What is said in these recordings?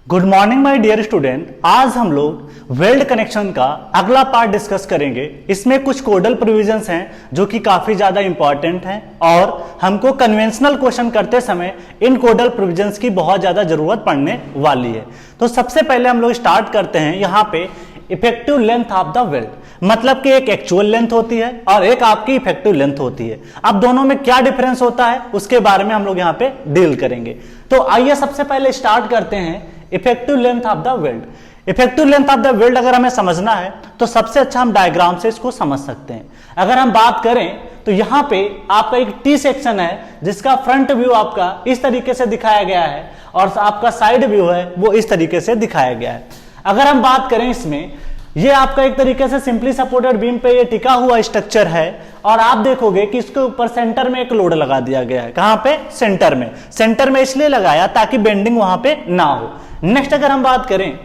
Good morning my dear student. आज हम लोग वेल्ड कनेक्शन का अगला पार्ट डिस्कस करेंगे। इसमें कुछ कोडल प्रोविजंस हैं जो कि काफी ज्यादा इंपॉर्टेंट हैं और हमको कन्वेंशनल क्वेश्चन करते समय इन कोडल प्रोविजंस की बहुत ज्यादा जरूरत पड़ने वाली है। तो सबसे पहले हम लोग स्टार्ट करते हैं यहाँ पे effective length of the weld, मतलब कि एक एक्चुअल लेंथ होती है और एक आपकी इफेक्टिव लेंथ होती है। अब दोनों में क्या डिफरेंस होता है उसके बारे में हम लोग यहाँ पे डील करेंगे। तो आइए सबसे पहले स्टार्ट करते हैं effective length of the weld. Effective length of the weld अगर हमें समझना है तो सबसे अच्छा हम डायग्राम से इसको समझ सकते हैं। अगर हम बात करें तो यहां पे आपका एक टी सेक्शन है जिसका फ्रंट व्यू आपका इस तरीके से दिखाया गया है और आपका साइड व्यू है वो इस तरीके से दिखाया गया है। अगर हम बात करें इसमें, ये आपका एक तरीके से सिंपली सपोर्टेड बीम पे ये टिका हुआ स्ट्रक्चर है और आप देखोगे कि इसके ऊपर सेंटर में एक लोड लगा दिया गया है। कहां पे? सेंटर में। सेंटर में इसलिए लगाया ताकि बेंडिंग वहां पे ना हो। नेक्स्ट अगर हम बात करें,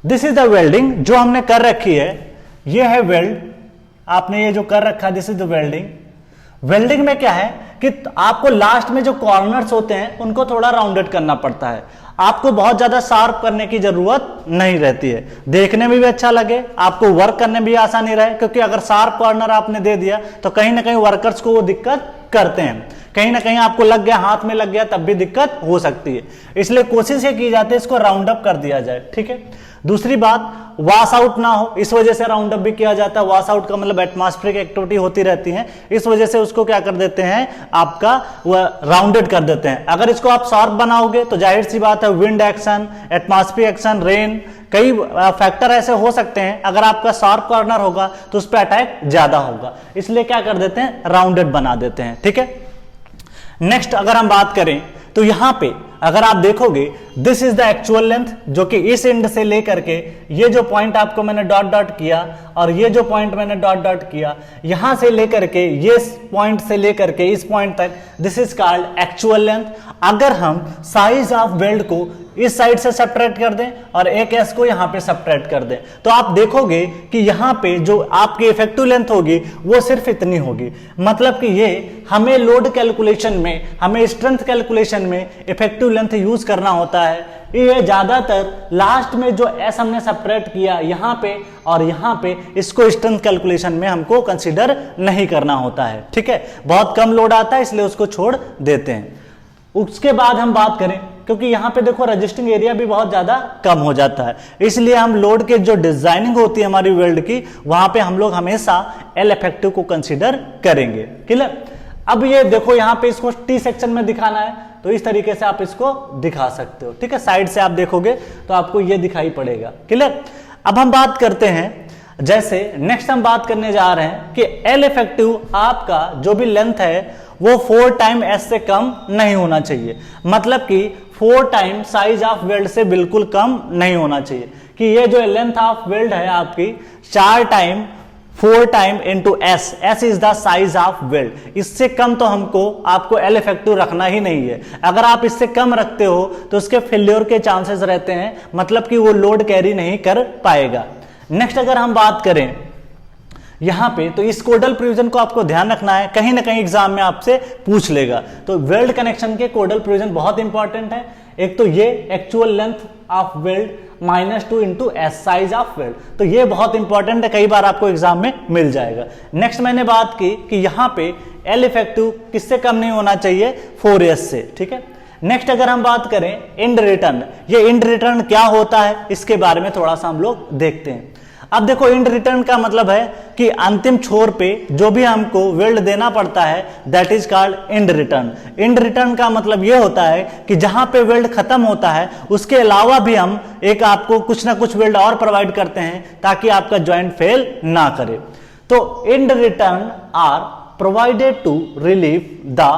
दिस इज द वेल्डिंग जो हमने कर रखी है। ये है वेल्ड, आपने ये जो कर रखा है, this is the welding. Welding में क्या है कि आपको लास्ट में जो कॉर्नर्स होते हैं उनको थोड़ा राउंडेड करना पड़ता है। आपको बहुत ज्यादा शार्प करने की जरूरत नहीं रहती है, देखने में भी अच्छा लगे, आपको वर्क करने में भी आसानी रहे। क्योंकि अगर शार्प कॉर्नर आपने दे दिया तो कहीं ना कहीं वर्कर्स को वो दिक्कत करते हैं, कहीं ना कहीं आपको लग गया, हाथ में लग गया, तब भी दिक्कत हो सकती है। इसलिए कोशिश ये की जाती है इसको राउंड अप कर दिया जाए। ठीक है। दूसरी बात, वॉश आउट ना हो, इस वजह से राउंड अप भी किया जाता है। वॉश आउट का मतलब एटमॉस्फेरिक एक्टिविटी होती रहती है, इस वजह से उसको क्या कर देते हैं, आपका राउंडेड कर देते हैं। अगर इसको आप शार्प बनाओगे तो जाहिर सी बात है wind action, atmospheric action, rain, कई फैक्टर ऐसे हो सकते हैं। अगर आपका शार्प कॉर्नर होगा तो उस पर अटैक ज्यादा होगा, इसलिए क्या कर देते हैं, राउंडेड बना देते हैं। ठीक है। नेक्स्ट अगर हम बात करें तो यहां पे अगर आप देखोगे, this is the actual length, जो कि इस एंड से लेकर के ये जो पॉइंट आपको मैंने डॉट डॉट किया और ये जो पॉइंट मैंने डॉट डॉट किया, यहां से लेकर के ये पॉइंट से लेकर के इस पॉइंट तक, this is called actual length. अगर हम साइज ऑफ वेल्ड को इस साइड से सब्ट्रैक्ट कर दें और एक एस को यहां पे सब्ट्रैक्ट कर दें तो आप देखोगे कि यहां पे जो आपकी इफेक्टिव लेंथ होगी वो सिर्फ इतनी होगी। मतलब कि ये हमें लोड कैलकुलेशन में, हमें स्ट्रेंथ कैलकुलेशन में इफेक्टिव लेंथ यूज करना होता है। ये ज्यादातर लास्ट में जो एस हमने सब्ट्रैक्ट किया यहां पे और यहां पे, इसको स्ट्रेंथ कैलकुलेशन में हमको कंसीडर नहीं करना होता है। ठीक है। बहुत कम लोड आता है इसलिए उसको छोड़ देते हैं। उसके बाद हम बात करें, क्योंकि यहां पे देखो रजिस्टिंग एरिया भी बहुत ज्यादा कम हो जाता है, इसलिए हम लोड के जो डिजाइनिंग होती है हमारी वेल्ड की, वहां पे हम लोग हमेशा एल इफेक्टिव को कंसीडर करेंगे। क्लियर। अब ये देखो यहां पे इसको टी सेक्शन में दिखाना है तो इस तरीके से आप इसको दिखा सकते हो। ठीक है। साइड से आप देखोगे तो आपको ये दिखाई पड़ेगा। क्लियर। अब हम बात करते हैं, जैसे नेक्स्ट हम बात करने जा रहे हैं कि एल इफेक्टिव आपका जो भी लेंथ है वो 4 टाइम एस से कम नहीं होना चाहिए। मतलब कि 4 टाइम साइज ऑफ वेल्ड से बिल्कुल कम नहीं होना चाहिए। कि ये जो लेंथ ऑफ वेल्ड है आपकी 4 time into S, S is the size of weld. इससे कम तो आपको एल इफेक्टिव रखना ही नहीं है। अगर आप इससे कम रखते हो तो उसके फेल्योर के चांसेस रहते हैं, मतलब कि वो लोड कैरी नहीं कर पाएगा। नेक्स्ट अगर हम बात करें यहां पे, तो इस कोडल प्रोविजन को आपको ध्यान रखना है, कहीं ना कहीं एग्जाम में आपसे पूछ लेगा। तो वेल्ड कनेक्शन के कोडल प्रोविजन बहुत इंपॉर्टेंट है। एक तो ये actual length of weld -2 into S, size of weld, तो ये बहुत इंपॉर्टेंट है, कई बार आपको एग्जाम में मिल जाएगा। नेक्स्ट मैंने बात की कि यहां पे एल इफेक्टिव किससे कम नहीं होना चाहिए, 4s से। ठीक है। नेक्स्ट अगर हम बात करें इंड रिटर्न, ये इंड रिटर्न क्या होता है इसके बारे में थोड़ा सा हम लोग देखते हैं। अब देखो इंड रिटर्न का मतलब है कि अंतिम छोर पे जो भी हमको वेल्ड देना पड़ता है that is called end return. End return का मतलब ये होता है कि जहां पे वेल्ड खत्म होता है उसके अलावा भी हम एक आपको कुछ ना कुछ वेल्ड और प्रोवाइड करते हैं ताकि आपका जॉइंट फेल ना करे। तो end return are provided to relieve the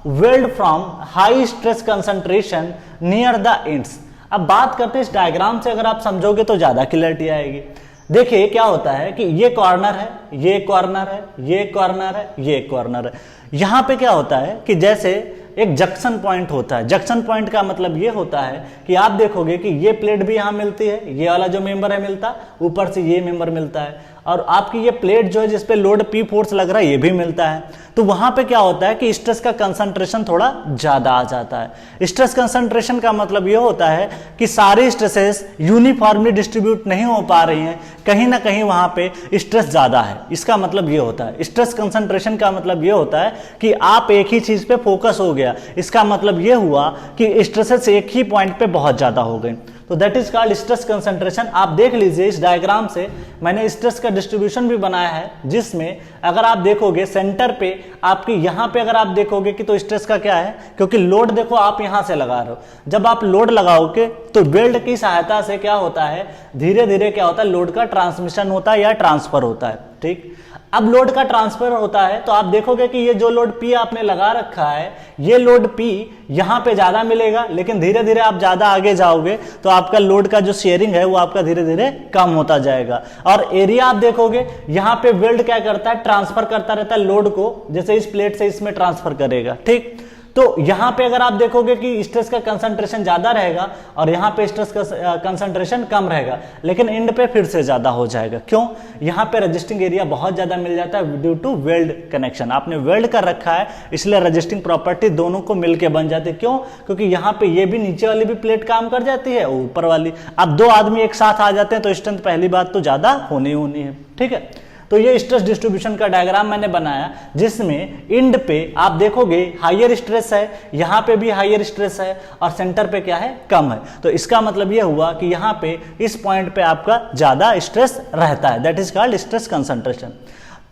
weld from high stress concentration near the ends. अब बात करते हैं इस डायग्राम से, अगर आप समझोगे तो ज्यादा क्लियरिटी आएगी। देखिए क्या होता है कि ये कॉर्नर है, ये कॉर्नर है, ये कॉर्नर है, ये कॉर्नर है। यहां पे क्या होता है कि जैसे एक जंक्शन पॉइंट होता है। जंक्शन पॉइंट का मतलब ये होता है कि आप देखोगे कि ये प्लेट भी यहां मिलती है, ये वाला जो मेंबर है मिलता, ऊपर से ये मेंबर मिलता है और आपकी ये प्लेट जो है जिसपे लोड P फोर्स लग रहा है ये भी मिलता है। तो वहां पे क्या होता है कि स्ट्रेस का कंसंट्रेशन थोड़ा ज्यादा आ जाता है। स्ट्रेस कंसंट्रेशन का मतलब ये होता है कि सारे स्ट्रेसेस यूनिफॉर्मली डिस्ट्रीब्यूट नहीं हो पा रही हैं, कहीं ना कहीं वहां पे स्ट्रेस ज्यादा है। इसका मतलब ये होता है स्ट्रेस कंसंट्रेशन का मतलब ये होता है कि आप एक ही चीज पे फोकस हो गया। इसका मतलब ये हुआ कि स्ट्रेसेस एक ही पॉइंट पे बहुत ज्यादा हो गए। तो that is called stress concentration. आप देख लीजिए इस डायग्राम से मैंने स्ट्रेस का डिस्ट्रीब्यूशन भी बनाया है, जिसमें अगर आप देखोगे सेंटर पे आपकी यहां पे अगर आप देखोगे कि तो स्ट्रेस का क्या है, क्योंकि लोड देखो आप यहां से लगा रहे हो। जब आप लोड लगाओगे तो वेल्ड की सहायता से क्या होता है, धीरे धीरे क्या होता है, लोड का ट्रांसमिशन होता है या ट्रांसफर होता है। ठीक, अब लोड का ट्रांसफर होता है तो आप देखोगे कि ये जो लोड P आपने लगा रखा है, ये लोड P यहां पे ज्यादा मिलेगा, लेकिन धीरे धीरे आप ज्यादा आगे जाओगे तो आपका लोड का जो शेयरिंग है वो आपका धीरे धीरे कम होता जाएगा। और एरिया आप देखोगे यहां पे वेल्ड क्या करता है, ट्रांसफर करता रहता है लोड को, जैसे इस प्लेट से इसमें ट्रांसफर करेगा। ठीक, तो यहां पे अगर आप देखोगे कि स्ट्रेस का कंसंट्रेशन ज्यादा रहेगा और यहां पे स्ट्रेस का कंसंट्रेशन कम रहेगा, लेकिन एंड पे फिर से ज्यादा हो जाएगा। क्यों? यहां पे रजिस्टिंग एरिया बहुत ज्यादा मिल जाता है ड्यू टू वेल्ड कनेक्शन। आपने वेल्ड कर रखा है इसलिए रजिस्टिंग प्रॉपर्टी दोनों को मिलकर बन जाती है। क्यों? क्योंकि यहां पे ये भी नीचे वाली भी प्लेट काम कर जाती है, ऊपर वाली। अब दो आदमी एक साथ आ जाते हैं तो स्ट्रेंथ पहली बात तो ज्यादा होनी है। ठीक है, तो ये स्ट्रेस डिस्ट्रीब्यूशन का डायग्राम मैंने बनाया, जिसमें एंड पे आप देखोगे हायर स्ट्रेस है, यहां पे भी हायर स्ट्रेस है और सेंटर पे क्या है, कम है। तो इसका मतलब ये हुआ कि यहां पे इस पॉइंट पे आपका ज्यादा स्ट्रेस रहता है। That is called stress concentration.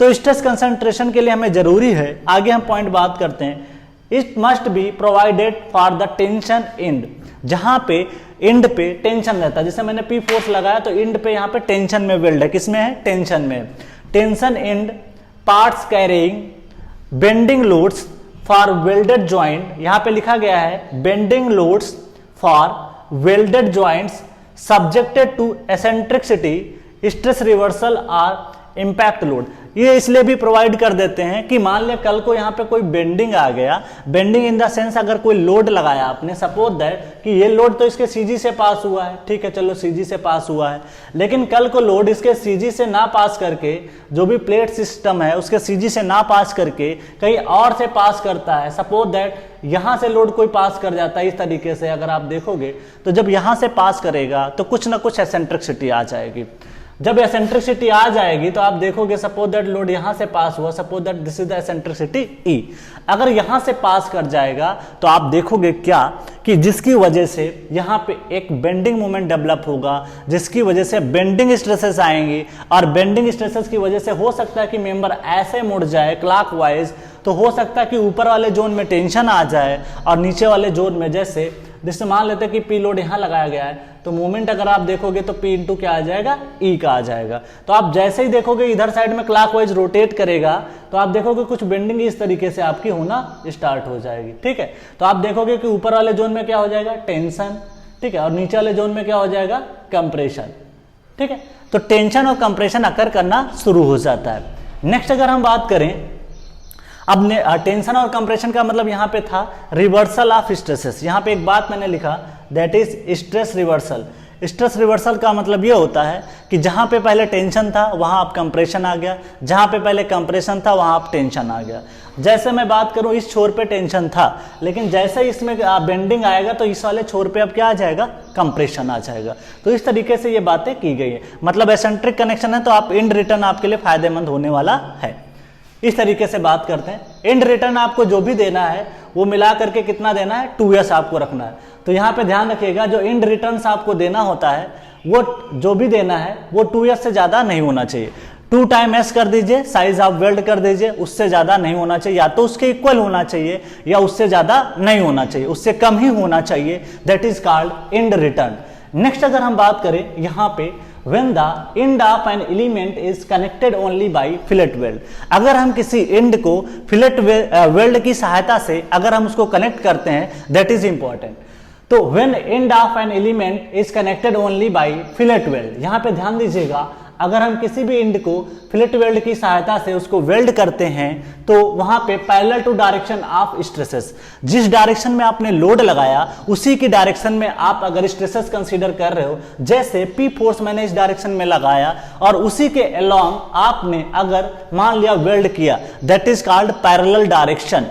तो स्ट्रेस कंसंट्रेशन के लिए हमें जरूरी है, आगे हम पॉइंट बात करते हैं, it must be provided for the tension and. जहां पे एंड पे टेंशन रहता है, जैसे मैंने P फोर्स लगाया तो एंड पे यहां पे टेंशन में वेल्ड है, किसमें है, टेंशन में। Tension end parts carrying bending loads for welded joint, यहां पे लिखा गया है bending loads for welded joints subjected to eccentricity stress reversal और इंपैक्ट लोड। ये इसलिए भी प्रोवाइड कर देते हैं कि मान लिया कल को यहाँ पे कोई बेंडिंग आ गया, बेंडिंग इन द सेंस अगर कोई लोड लगाया आपने, सपोज दैट कि ये लोड तो इसके सीजी से पास हुआ है, ठीक है, चलो सीजी से पास हुआ है, लेकिन कल को लोड इसके सीजी से ना पास करके, जो भी प्लेट सिस्टम है उसके सीजी से ना पास करके कहीं और से पास करता है, सपोज दैट यहां से लोड कोई पास कर जाता है। इस तरीके से अगर आप देखोगे तो जब यहां से पास करेगा तो कुछ ना कुछ एसेंट्रिसिटी आ जाएगी। जब एसेंट्रिसिटी आ जाएगी तो आप देखोगे सपोज दैट लोड यहां से पास हुआ, suppose that this is the eccentricity E। अगर यहां से पास कर जाएगा तो आप देखोगे क्या कि जिसकी वजह से यहां पे एक बेंडिंग मोमेंट डेवलप होगा, जिसकी वजह से बेंडिंग स्ट्रेसेस आएंगी, और बेंडिंग स्ट्रेसेस की वजह से हो सकता है कि मेंबर ऐसे मुड़ जाए क्लॉकवाइज, तो हो सकता है कि ऊपर वाले जोन में टेंशन आ जाए और नीचे वाले जोन में, जैसे मान लेते हैं कि P लोड यहां लगाया गया है, तो मोमेंट अगर आप देखोगे तो P इंटू क्या आ जाएगा, E का आ जाएगा। तो आप जैसे ही देखोगे इधर साइड में क्लॉकवाइज रोटेट करेगा तो आप देखोगे कुछ बेंडिंग इस तरीके से आपकी होना स्टार्ट हो जाएगी। ठीक है, तो आप देखोगे कि ऊपर वाले जोन में क्या हो जाएगा, टेंशन, ठीक है, और नीचे वाले जोन में क्या हो जाएगा, कंप्रेशन। ठीक है, तो टेंशन और कंप्रेशन अकर करना शुरू हो जाता है। नेक्स्ट अगर हम बात करें, अब टेंशन और कंप्रेशन का मतलब यहां पे था रिवर्सल ऑफ स्ट्रेसेस। यहां पे एक बात मैंने लिखा, that is stress reversal. Stress reversal का मतलब ये होता है कि जहां पे पहले टेंशन था वहां अब कंप्रेशन आ गया, जहां पे पहले कंप्रेशन था वहां अब टेंशन आ गया। जैसे मैं बात करूं इस छोर पे टेंशन था, लेकिन जैसे ही इसमें बेंडिंग आएगा तो इस वाले छोर पे अब क्या आ जाएगा, कंप्रेशन आ जाएगा। तो इस तरीके से ये बातें की गई है। मतलब एसेंट्रिक कनेक्शन है तो आप एंड रिटर्न आपके लिए फायदेमंद होने वाला है। इस तरीके से बात करते हैं। एंड रिटर्न आपको जो भी देना है वो मिला करके कितना देना है, 2s आपको रखना है। तो यहाँ पे ध्यान रखिएगा जो एंड रिटर्न्स आपको देना होता है वो जो भी देना है वो 2s से ज्यादा नहीं होना चाहिए। 2 टाइम s कर दीजिए, साइज ऑफ वेल्ड कर दीजिए, उससे ज्यादा नहीं होना चाहिए, या तो उसके इक्वल होना चाहिए या उससे ज्यादा नहीं होना चाहिए, उससे कम ही होना चाहिए। That is called and return. Next अगर हम बात करें यहाँ पे, when the end of an element is connected only by fillet weld, अगर हम किसी एंड को फिलेट वेल्ड की सहायता से अगर हम उसको कनेक्ट करते हैं, दैट इज इंपॉर्टेंट। तो when end of an element is connected only by fillet weld, यहां पे ध्यान दीजिएगा, अगर हम किसी भी इंड को फिलेट वेल्ड की सहायता से उसको वेल्ड करते हैं तो वहां पे parallel to direction of stresses, जिस डायरेक्शन में आपने लोड लगाया उसी की डायरेक्शन में आप अगर स्ट्रेसेस कंसीडर कर रहे हो, जैसे पी फोर्स मैंने इस डायरेक्शन में लगाया और उसी के अलोंग आपने अगर मान लिया वेल्ड किया, that is called parallel direction.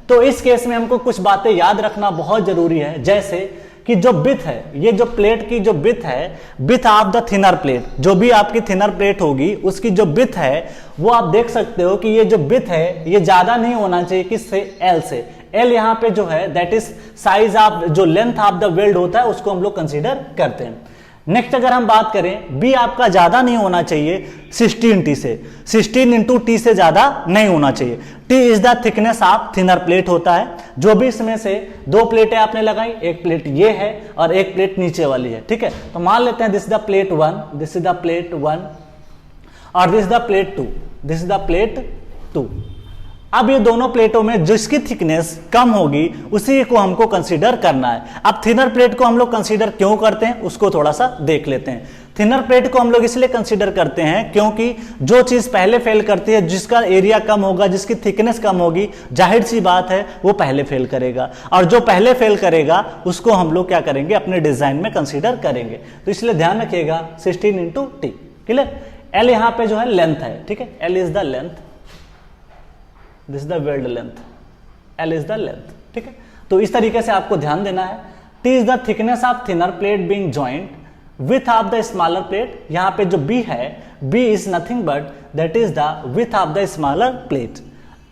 तो इस केस में हमको कुछ बातें याद रखना बहुत जरूरी है, जैसे कि जो विड्थ है, ये जो प्लेट की जो विड्थ है, width of the thinner plate, जो भी आपकी थिनर प्लेट होगी उसकी जो विड्थ है वो आप देख सकते हो कि ये जो विड्थ है ये ज्यादा नहीं होना चाहिए किससे, एल से। एल यहाँ पे जो है दैट इज साइज ऑफ जो लेंथ ऑफ द वेल्ड होता है उसको हम लोग कंसीडर करते हैं। नेक्स्ट अगर हम बात करें, बी आपका ज्यादा नहीं होना चाहिए 16t से, 16 इंटू टी से ज्यादा नहीं होना चाहिए। T is the thickness of thinner plate होता है। जो भी इसमें से दो प्लेटें आपने लगाई, एक प्लेट ये है और एक प्लेट नीचे वाली है, ठीक है। तो मान लेते हैं this is the plate 1, this is the plate 1 और this is the plate 2, this is the plate 2। अब ये दोनों प्लेटों में जिसकी थिकनेस कम होगी उसी को हमको कंसीडर करना है। अब थिनर प्लेट को हम लोग कंसीडर क्यों करते हैं उसको थोड़ा सा देख लेते हैं। थिनर प्लेट को हम लोग इसलिए कंसीडर करते हैं क्योंकि जो चीज पहले फेल करती है, जिसका एरिया कम होगा, जिसकी थिकनेस कम होगी, जाहिर सी बात है वो पहले फेल करेगा, और जो पहले फेल करेगा उसको हम लोग क्या करेंगे, अपने डिजाइन में कंसीडर करेंगे। तो इसलिए ध्यान रखिएगा 16 इंटू टी, क्लियर। एल यहाँ पे जो है लेंथ है, ठीक है, L is the length, this is the weld length, L is the length, ठीक है। तो इस तरीके से आपको ध्यान देना है। T is the thickness of thinner plate being joint width of the smaller plate. यहां पे जो बी है, B is nothing but that is the width of the smaller plate.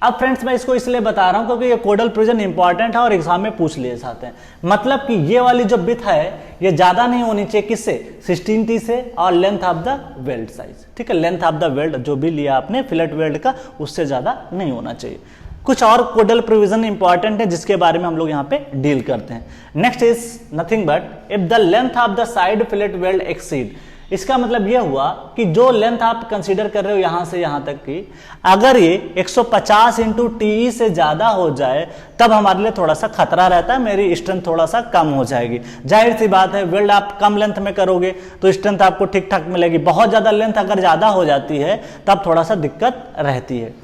अब फ्रेंड्स मैं इसको इसलिए बता रहा हूं क्योंकि ये कोडल प्रोविजन इंपॉर्टेंट है और एग्जाम में पूछ लिए जाते हैं। मतलब कि ये वाली जो विथ है ये ज्यादा नहीं होनी चाहिए किससे, 16t से, और length of the weld size, ठीक है, लेंथ ऑफ द वेल्ड जो भी लिया आपने फिलेट वेल्ड का उससे ज्यादा नहीं होना चाहिए। कुछ और कोडल प्रोविजन इंपॉर्टेंट है जिसके बारे में हम लोग यहाँ पे डील करते हैं। Next is nothing but if the length of the side fillet weld exceed. इसका मतलब यह हुआ कि जो लेंथ आप कंसीडर कर रहे हो यहां से यहां तक की, अगर ये 150 इंटू टी से ज्यादा हो जाए तब हमारे लिए थोड़ा सा खतरा रहता है, मेरी स्ट्रेंथ थोड़ा सा कम हो जाएगी। जाहिर सी बात है वेल्ड आप कम लेंथ में करोगे तो स्ट्रेंथ आपको ठीक ठाक मिलेगी। बहुत ज्यादा लेंथ अगर ज्यादा हो जाती है तब थोड़ा सा दिक्कत रहती है।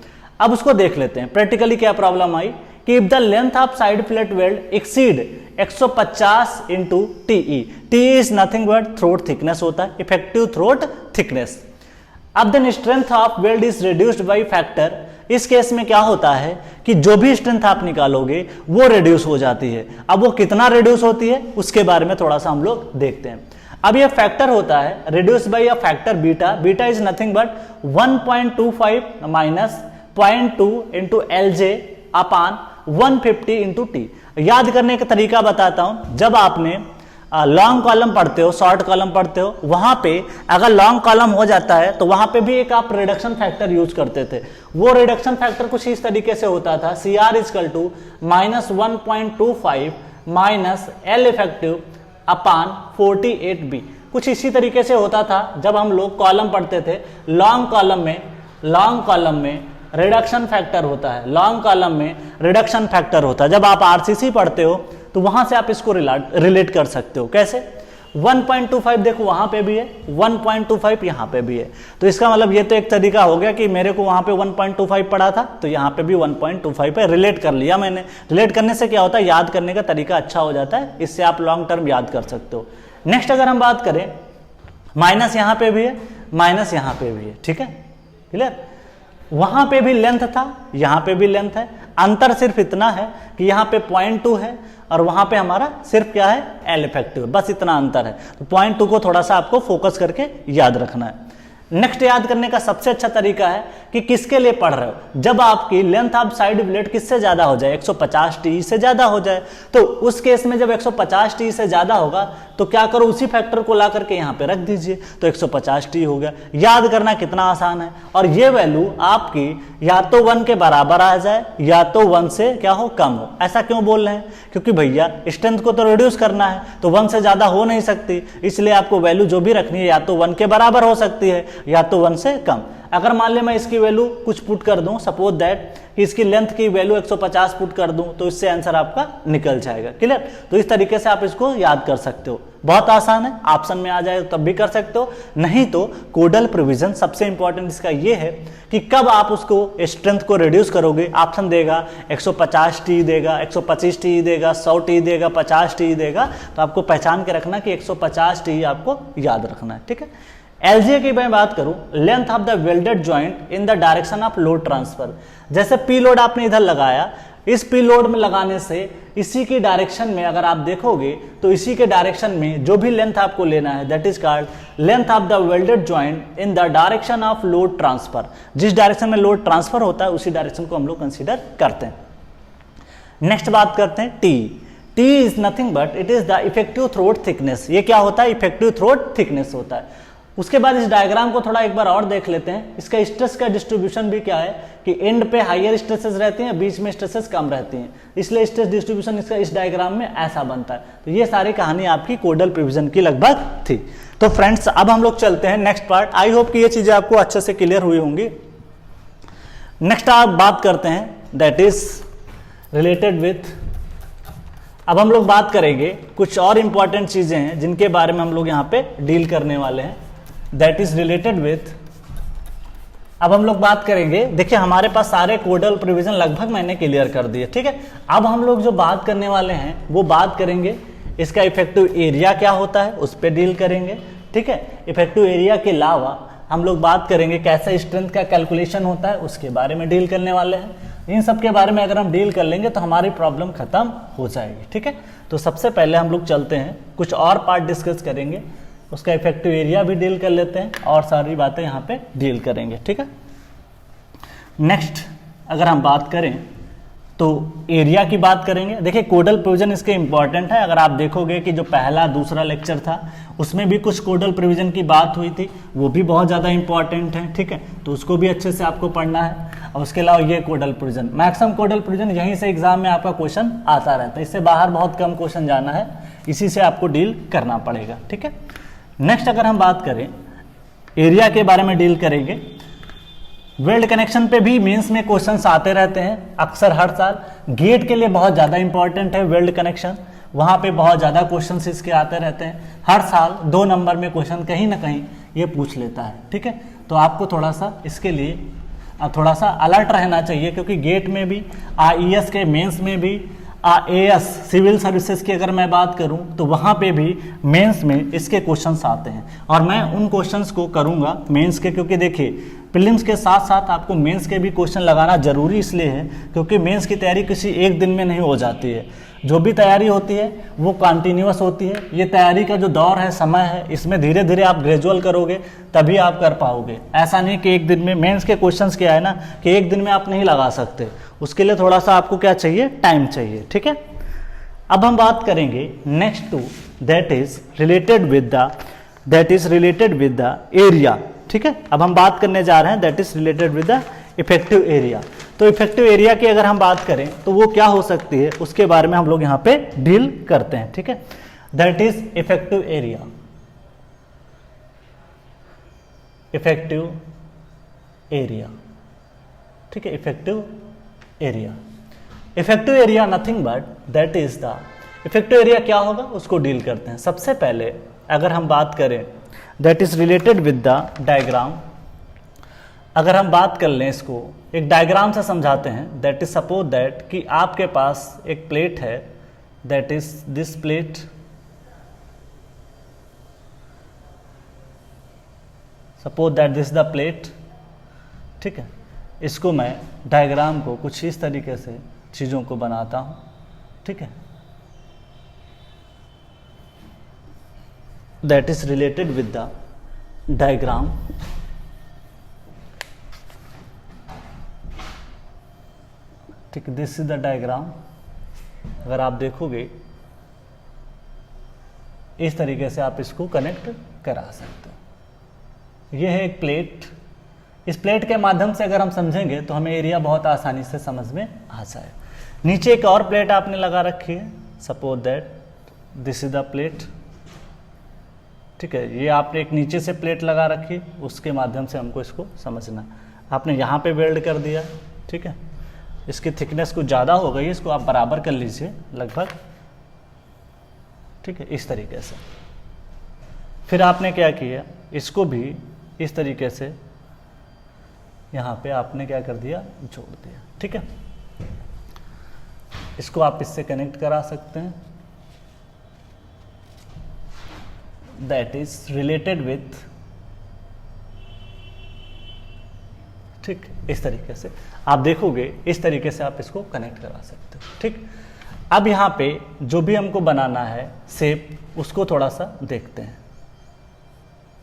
अब उसको देख लेते हैं प्रैक्टिकली क्या प्रॉब्लम आई कि if the length of side fillet weld exceed 150 into T E, T is nothing but throat thickness होता है, इफेक्टिव थ्रोट थिकनेस। अब then strength of weld is reduced by factor. इस केस में क्या होता है कि जो भी स्ट्रेंथ आप निकालोगे वो रिड्यूस हो जाती है। अब वो कितना रिड्यूस होती है उसके बारे में थोड़ा सा हम लोग देखते हैं। अब ये फैक्टर होता है reduce by a factor beta. Beta is nothing but 1.25 minus 0.2 into L J upon 150 into T. याद करने का तरीका बताता हूं। जब आपने लॉन्ग कॉलम पढ़ते हो, शॉर्ट कॉलम पढ़ते हो, वहां पे अगर लॉन्ग कॉलम हो जाता है तो वहां पे भी एक आप रिडक्शन फैक्टर यूज करते थे। वो रिडक्शन फैक्टर कुछ इस तरीके से होता था, C R equal to -1.25 minus L effective upon 48b। कुछ इसी तरीके से होता था जब हम लोग कॉलम पढ़ते थे। लॉन्ग कॉलम में रिडक्शन फैक्टर होता है, लॉन्ग कॉलम में रिडक्शन फैक्टर होता है। जब आप आरसीसी पढ़ते हो तो वहां से आप इसको रिलेट कर सकते हो। कैसे? 1.25 देखो वहां पे भी है, 1.25 यहां पे भी है। तो इसका मतलब ये तो एक तरीका हो गया कि मेरे को वहां पे 1.25 पढ़ा था तो यहां पे भी 1.25 पे रिलेट कर लिया मैंने। रिलेट करने से क्या होता है, याद करने का तरीका अच्छा हो जाता है, इससे आप लॉन्ग टर्म याद कर सकते हो। नेक्स्ट अगर हम बात करें, माइनस यहां पे भी है, माइनस यहां पे भी है, ठीक है, क्लियर। वहां पे भी लेंथ था, यहां पे भी लेंथ है। अंतर सिर्फ इतना है कि यहां पे 0.2 है और वहां पे हमारा सिर्फ क्या है, एल इफेक्टिव, बस इतना अंतर है। तो 0.2 को थोड़ा सा आपको फोकस करके याद रखना है। नेक्स्ट याद करने का सबसे अच्छा तरीका है कि किसके लिए पढ़ रहे हो। जब आपकी लेंथ ऑफ साइड फिलेट किससे ज्यादा हो जाए, 150 टी से ज्यादा हो जाए, तो उस केस में जब 150 टी से ज्यादा होगा तो क्या करो, उसी फैक्टर को ला करके यहां पे रख दीजिए, तो 150 टी हो गया। याद करना कितना आसान है। और ये वैल्यू आपकी या तो 1 के बराबर आ जाए या तो 1 से क्या हो, कम हो। ऐसा क्यों बोल रहे हैं, क्योंकि भैया स्ट्रेंथ को तो रिड्यूस करना है तो 1 से ज्यादा हो नहीं सकती, इसलिए आपको वैल्यू जो भी रखनी है या तो 1 के बराबर हो सकती है या तो 1 से कम। अगर मान ले मैं इसकी वैल्यू कुछ पुट कर दूं, सपोज दैट कि इसकी लेंथ की वैल्यू 150 पुट कर दूं, तो इससे आंसर आपका निकल जाएगा। क्लियर? तो इस तरीके से आप इसको याद कर सकते हो, बहुत आसान है, ऑप्शन में आ जाए तब भी कर सकते हो, नहीं तो कोडल प्रोविजन सबसे इंपॉर्टेंट इसका ये है कि कब आप उसको स्ट्रेंथ को रिड्यूस करोगे। ऑप्शन देगा 150 टी देगा, 125 टी देगा, 100 टी देगा, 50 टी देगा, तो आपको पहचान के रखना कि 150 टी आपको याद रखना है। ठीक है? एलजीए की मैं बात करूं, length of the welded joint in the direction of load transfer. जैसे पी लोड आपने इधर लगाया, इस पी लोड में लगाने से इसी की डायरेक्शन में अगर आप देखोगे तो इसी के डायरेक्शन में जो भी लेंथ आपको लेना है that is called length of the welded joint in the direction of load transfer. जिस डायरेक्शन में लोड ट्रांसफर होता है उसी डायरेक्शन को हम लोग कंसीडर करते हैं। नेक्स्ट बात करते हैं T. T is nothing but it is the effective throat thickness. ये क्या होता है? इफेक्टिव थ्रोट थिकनेस होता है। उसके बाद इस डायग्राम को थोड़ा एक बार और देख लेते हैं। इसका स्ट्रेस का डिस्ट्रीब्यूशन भी क्या है कि एंड पे हायर स्ट्रेसेस रहती हैं, बीच में स्ट्रेसेस कम रहती हैं, इसलिए स्ट्रेस डिस्ट्रीब्यूशन इसका इस डायग्राम में ऐसा बनता है। तो ये सारी कहानी आपकी कोडल प्रोविजन की लगभग थी। तो फ्रेंड्स अब हम लोग चलते हैं नेक्स्ट पार्ट। आई होप कि ये चीजें आपको अच्छे से क्लियर हुई होंगी। नेक्स्ट आप बात करते हैं दैट इज रिलेटेड विथ, अब हम लोग बात करेंगे कुछ और इंपॉर्टेंट चीजें हैं जिनके बारे में हम लोग यहाँ पे डील करने वाले हैं, दैट इज रिलेटेड विथ। अब हम लोग बात करेंगे, देखिए हमारे पास सारे कोडल प्रोविजन लगभग मैंने क्लियर कर दिए। ठीक है? अब हम लोग जो बात करने वाले हैं वो बात करेंगे इसका इफेक्टिव एरिया क्या होता है, उस पर डील करेंगे। ठीक है? इफेक्टिव एरिया के अलावा हम लोग बात करेंगे कैसे स्ट्रेंथ का कैलकुलेशन होता है, उसके बारे में डील करने वाले हैं। इन सब के बारे में अगर हम डील कर लेंगे तो हमारी प्रॉब्लम खत्म हो जाएगी। ठीक है? तो सबसे पहले हम लोग चलते हैं, कुछ और पार्ट डिस्कस करेंगे, उसका इफेक्टिव एरिया भी डील कर लेते हैं और सारी बातें यहाँ पे डील करेंगे। ठीक है? नेक्स्ट अगर हम बात करें तो एरिया की बात करेंगे। देखिए कोडल प्रोविजन इसके इंपॉर्टेंट है। अगर आप देखोगे कि जो पहला दूसरा लेक्चर था उसमें भी कुछ कोडल प्रोविजन की बात हुई थी, वो भी बहुत ज़्यादा इंपॉर्टेंट है। ठीक है? तो उसको भी अच्छे से आपको पढ़ना है। और उसके अलावा ये कोडल प्रोविजन, मैक्सिमम कोडल प्रोविजन यहीं से एग्जाम में आपका क्वेश्चन आता रहता है, इससे बाहर बहुत कम क्वेश्चन जाना है, इसी से आपको डील करना पड़ेगा। ठीक है? नेक्स्ट अगर हम बात करें एरिया के बारे में डील करेंगे। वेल्ड कनेक्शन पे भी मेंस में क्वेश्चंस आते रहते हैं अक्सर हर साल। गेट के लिए बहुत ज़्यादा इंपॉर्टेंट है वेल्ड कनेक्शन, वहाँ पे बहुत ज़्यादा क्वेश्चंस इसके आते रहते हैं। हर साल 2 नंबर में क्वेश्चन कहीं ना कहीं ये पूछ लेता है। ठीक है? तो आपको थोड़ा सा इसके लिए थोड़ा सा अलर्ट रहना चाहिए, क्योंकि गेट में भी IAS के मेंस में भी AS सिविल सर्विसेज की अगर मैं बात करूं तो वहां पे भी मेंस में इसके क्वेश्चंस आते हैं और मैं उन क्वेश्चंस को करूंगा मेंस के, क्योंकि देखिए प्रीलिम्स के साथ साथ आपको मेंस के भी क्वेश्चन लगाना जरूरी इसलिए है क्योंकि मेंस की तैयारी किसी एक दिन में नहीं हो जाती है। जो भी तैयारी होती है वो कंटिन्यूअस होती है। ये तैयारी का जो दौर है, समय है, इसमें धीरे धीरे आप ग्रेजुअल करोगे तभी आप कर पाओगे। ऐसा नहीं कि एक दिन में, मेंस के क्वेश्चंस क्या है ना कि एक दिन में आप नहीं लगा सकते, उसके लिए थोड़ा सा आपको क्या चाहिए, टाइम चाहिए। ठीक है? अब हम बात करेंगे next to that is related with the area. ठीक है? अब हम बात करने जा रहे हैं that is related with the effective area. तो इफेक्टिव एरिया की अगर हम बात करें तो वो क्या हो सकती है उसके बारे में हम लोग यहाँ पे डील करते हैं। ठीक है? That is effective area. Effective area. ठीक है? Effective area, effective area nothing but that is the, effective area क्या होगा उसको डील करते हैं। सबसे पहले अगर हम बात करें that is related with the diagram. अगर हम बात कर लें, इसको एक डायग्राम से समझाते हैं। दैट इज सपोज दैट कि आपके पास एक प्लेट है, that is this plate. Suppose that this the plate. ठीक है? इसको मैं डायग्राम को कुछ इस तरीके से चीज़ों को बनाता हूँ। ठीक है? That is related with the diagram. ठीक, दिस इज द डायग्राम। अगर आप देखोगे इस तरीके से आप इसको कनेक्ट करा सकते हो। यह है एक प्लेट। इस प्लेट के माध्यम से अगर हम समझेंगे तो हमें एरिया बहुत आसानी से समझ में आ जाए। नीचे एक और प्लेट आपने लगा रखी है, suppose that this is the plate. ठीक है, ये आपने एक नीचे से प्लेट लगा रखी, उसके माध्यम से हमको इसको समझना। आपने यहाँ पे वेल्ड कर दिया, ठीक है, इसकी थिकनेस कुछ ज़्यादा हो गई, इसको आप बराबर कर लीजिए लगभग, ठीक है, इस तरीके से। फिर आपने क्या किया, इसको भी इस तरीके से यहाँ पे आपने क्या कर दिया, जोड़ दिया, ठीक है। इसको आप इससे कनेक्ट करा सकते हैं, दैट इज रिलेटेड विथ, ठीक, इस तरीके से आप देखोगे, इस तरीके से आप इसको कनेक्ट करा सकते हो, ठीक। अब यहाँ पे जो भी हमको बनाना है शेप, उसको थोड़ा सा देखते हैं।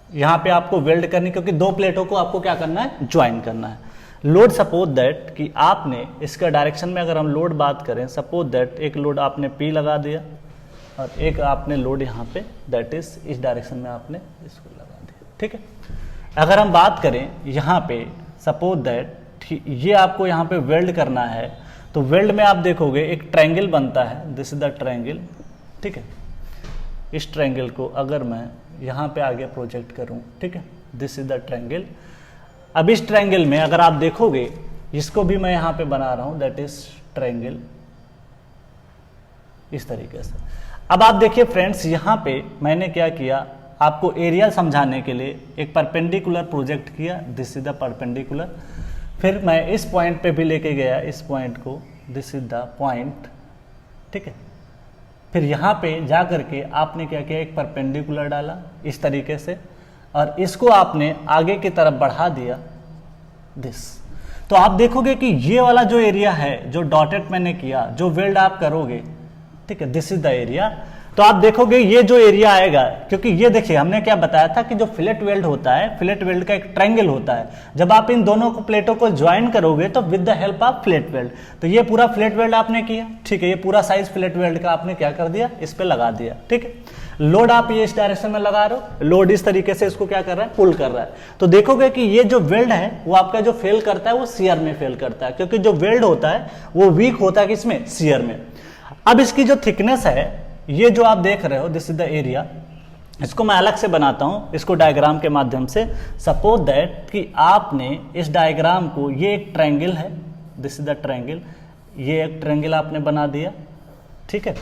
यहाँ पे आपको वेल्ड करनी, क्योंकि दो प्लेटों को आपको क्या करना है, ज्वाइन करना है। लोड सपोज दैट कि आपने इसका डायरेक्शन में अगर हम लोड बात करें, सपोज दैट एक लोड आपने P लगा दिया और एक आपने लोड यहाँ पे, दैट इज इस डायरेक्शन में आपने इसको लगा दिया, ठीक है। अगर हम बात करें यहाँ पे, सपोज दैट ये आपको यहाँ पे वेल्ड करना है, तो वेल्ड में आप देखोगे एक ट्रायंगल बनता है, दिस इज द ट्रायंगल, ठीक है। इस ट्रायंगल को अगर मैं यहाँ पे आगे प्रोजेक्ट करूँ, ठीक है, दिस इज द ट्रायंगल। अब इस ट्रायंगल में अगर आप देखोगे, इसको भी मैं यहाँ पे बना रहा हूँ, दैट इज ट्रायंगल, इस तरीके से। अब आप देखिए फ्रेंड्स, यहाँ पे मैंने क्या किया, आपको एरिया समझाने के लिए एक परपेंडिकुलर प्रोजेक्ट किया, दिस इज द परपेंडिकुलर। फिर मैं इस पॉइंट पे भी लेके गया, इस पॉइंट को, दिस इज द पॉइंट, ठीक है। फिर यहाँ पे जा करके आपने क्या किया, एक परपेंडिकुलर डाला इस तरीके से, और इसको आपने आगे की तरफ बढ़ा दिया, दिस। तो आप देखोगे कि ये वाला जो एरिया है, जो डॉटेड मैंने किया, जो वेल्ड आप करोगे, ठीक है, दिस इज द एरिया। तो आप देखोगे ये जो एरिया आएगा, क्योंकि ये देखिए हमने क्या बताया था कि जो फिलेट वेल्ड होता है, फिलेट वेल्ड का एक ट्रायंगल होता है, जब आप इन दोनों को प्लेटों को ज्वाइन करोगे तो with the help of fillet weld, तो ये पूरा फिलेट वेल्ड आपने किया, ठीक है, ये पूरा साइज फिलेट वेल्ड का आपने क्या कर दिया, इस पे लगा दिया, ठीक है। लोड आप ये इस डायरेक्शन में लगा रहे हो, लोड इस तरीके से इसको क्या कर रहा है, पुल कर रहा है। तो देखोगे कि ये जो वेल्ड है वो आपका जो फेल करता है वो शियर में फेल करता है, क्योंकि जो वेल्ड होता है वो वीक होता है किसमें, शियर में। अब इसकी जो थिकनेस है, ये जो आप देख रहे हो, दिस इज द एरिया, इसको मैं अलग से बनाता हूं, इसको डायग्राम के माध्यम से। सपोज दैट कि आपने इस डायग्राम को, ये एक ट्रायंगल है, दिस इज द ट्रायंगल, ये एक ट्रायंगल आपने बना दिया, ठीक है,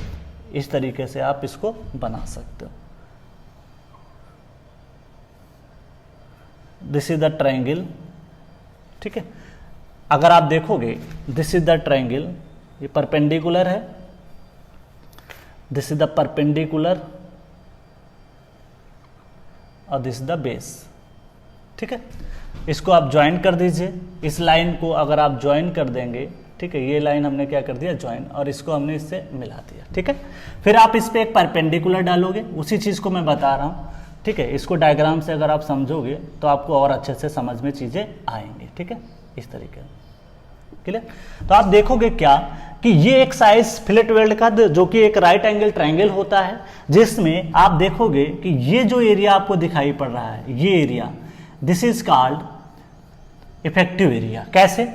इस तरीके से आप इसको बना सकते हो। दिस इज द ट्रायंगल, ठीक है। अगर आप देखोगे, दिस इज द ट्रायंगल, ये परपेंडिकुलर है, दिस इज द परपेंडिकुलर, और दिस इज द बेस, ठीक है। इसको आप ज्वाइन कर दीजिए, इस लाइन को अगर आप ज्वाइन कर देंगे, ठीक है, ये लाइन हमने क्या कर दिया, ज्वाइन, और इसको हमने इससे मिला दिया, ठीक है। फिर आप इस पे एक परपेंडिकुलर डालोगे, उसी चीज को मैं बता रहा हूं, ठीक है। इसको डायग्राम से अगर आप समझोगे तो आपको और अच्छे से समझ में चीजें आएंगी, ठीक है, इस तरीके से, क्लियर। तो आप देखोगे क्या कि ये एक साइज फिलेट वेल्ड का, जो कि एक राइट एंगल ट्रायंगल होता है, जिसमें आप देखोगे कि ये जो एरिया आपको दिखाई पड़ रहा है, ये area, this is called effective area. कैसे,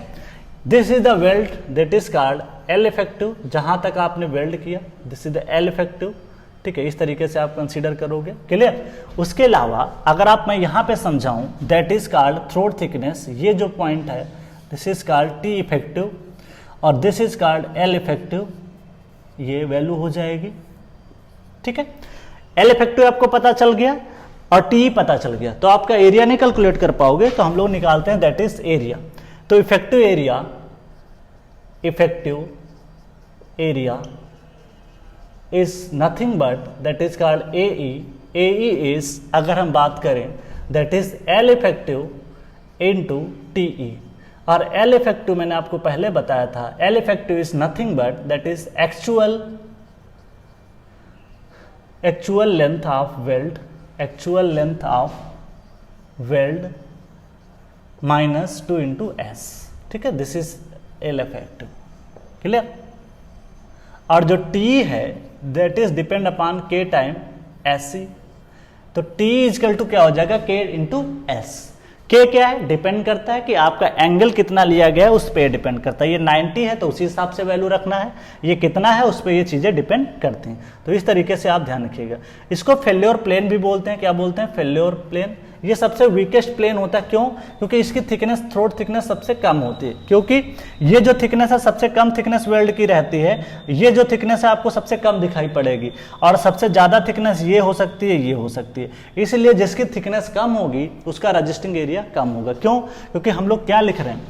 this is the weld that is called L effective, जहां तक आपने वेल्ड किया, this is the L effective, ठीक है, इस तरीके से आप कंसीडर करोगे, क्लियर। उसके अलावा अगर आप मैं यहां पे समझाऊं, that is called throat thickness, ये जो पॉइंट है, this is called T effective, और this is called L effective, ये वैल्यू हो जाएगी, ठीक है। एल इफेक्टिव आपको पता चल गया और टी पता चल गया, तो आपका एरिया नहीं कैलकुलेट कर पाओगे, तो हम लोग निकालते हैं दैट इज एरिया। तो effective area is nothing but that is called a is, अगर हम बात करें, that is L effective into T. और एल इफेक्टिव मैंने आपको पहले बताया था, L effective is nothing but that is actual length of weld minus 2 into S, ठीक है, this is L effective, clear. और जो टी है दैट इज डिपेंड अपॉन के टाइम एस सी, तो टी इजकल टू क्या हो जाएगा, के इंटू एस। के क्या है, डिपेंड करता है कि आपका एंगल कितना लिया गया है उस पर डिपेंड करता है। ये 90 है तो उसी हिसाब से वैल्यू रखना है, ये कितना है उस पर ये चीज़ें डिपेंड करती हैं। तो इस तरीके से आप ध्यान रखिएगा। इसको फेल्योर प्लेन भी बोलते हैं। क्या बोलते हैं? Failure plane. ये सबसे वीकेस्ट प्लेन होता है। क्यों? क्योंकि इसकी थिकनेस, थ्रोट थिकनेस सबसे कम होती है, क्योंकि ये जो थिकनेस है सबसे कम थिकनेस वेल्ड की रहती है। ये जो थिकनेस है आपको सबसे कम दिखाई पड़ेगी और सबसे ज़्यादा थिकनेस ये हो सकती है, ये हो सकती है। इसलिए जिसकी थिकनेस कम होगी उसका रजिस्टिंग एरिया कम होगा। क्यों? क्योंकि हम लोग क्या लिख रहे हैं,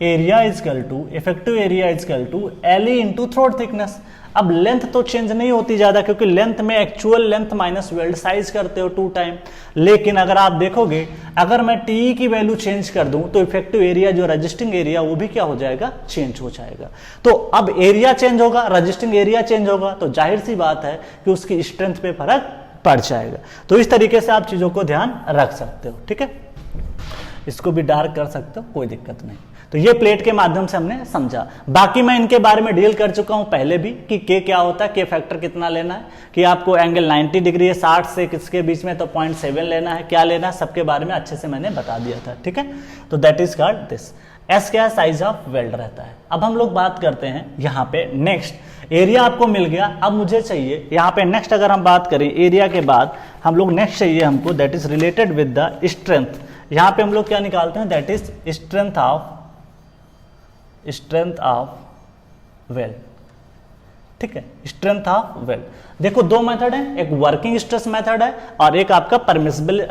area equal to, effective area equal to L E into throat thickness. अब लेंथ तो चेंज नहीं होती ज़्यादा, क्योंकि लेंथ में actual length minus weld size करते हो 2 टाइम। लेकिन अगर आप देखोगे, अगर मैं टी की वैल्यू चेंज कर दूं तो इफेक्टिव एरिया जो रजिस्टिंग एरिया वो भी क्या हो जाएगा, चेंज हो जाएगा। तो अब एरिया चेंज होगा, रजिस्टिंग एरिया चेंज होगा, तो जाहिर सी बात है कि उसकी स्ट्रेंथ पे फर्क पड़ जाएगा। तो इस तरीके से आप चीज़ों को ध्यान रख सकते हो। ठीक है, इसको भी डार्क कर सकते हो, कोई दिक्कत नहीं। तो ये प्लेट के माध्यम से हमने समझा। बाकी मैं इनके बारे में डील कर चुका हूं पहले भी कि के क्या होता है, के फैक्टर कितना लेना है, कि आपको एंगल 90 डिग्री है 60 से किसके बीच में, तो 0.7 लेना है, क्या लेना है, सबके बारे में अच्छे से मैंने बता दिया था। ठीक है, तो that is called this. S क्या है, साइज ऑफ वेल्ड रहता है। अब हम लोग बात करते हैं यहाँ पे नेक्स्ट। एरिया आपको मिल गया, अब मुझे चाहिए यहाँ पे नेक्स्ट, अगर हम बात करें एरिया के बाद हम लोग नेक्स्ट चाहिए हमको, that is related with the strength. यहाँ पे हम लोग क्या निकालते हैं, that is strength of weld. ठीक है, स्ट्रेंथ ऑफ वेल्ड। देखो दो मेथड है, एक वर्किंग स्ट्रेस मेथड है और एक आपका परमिसिबल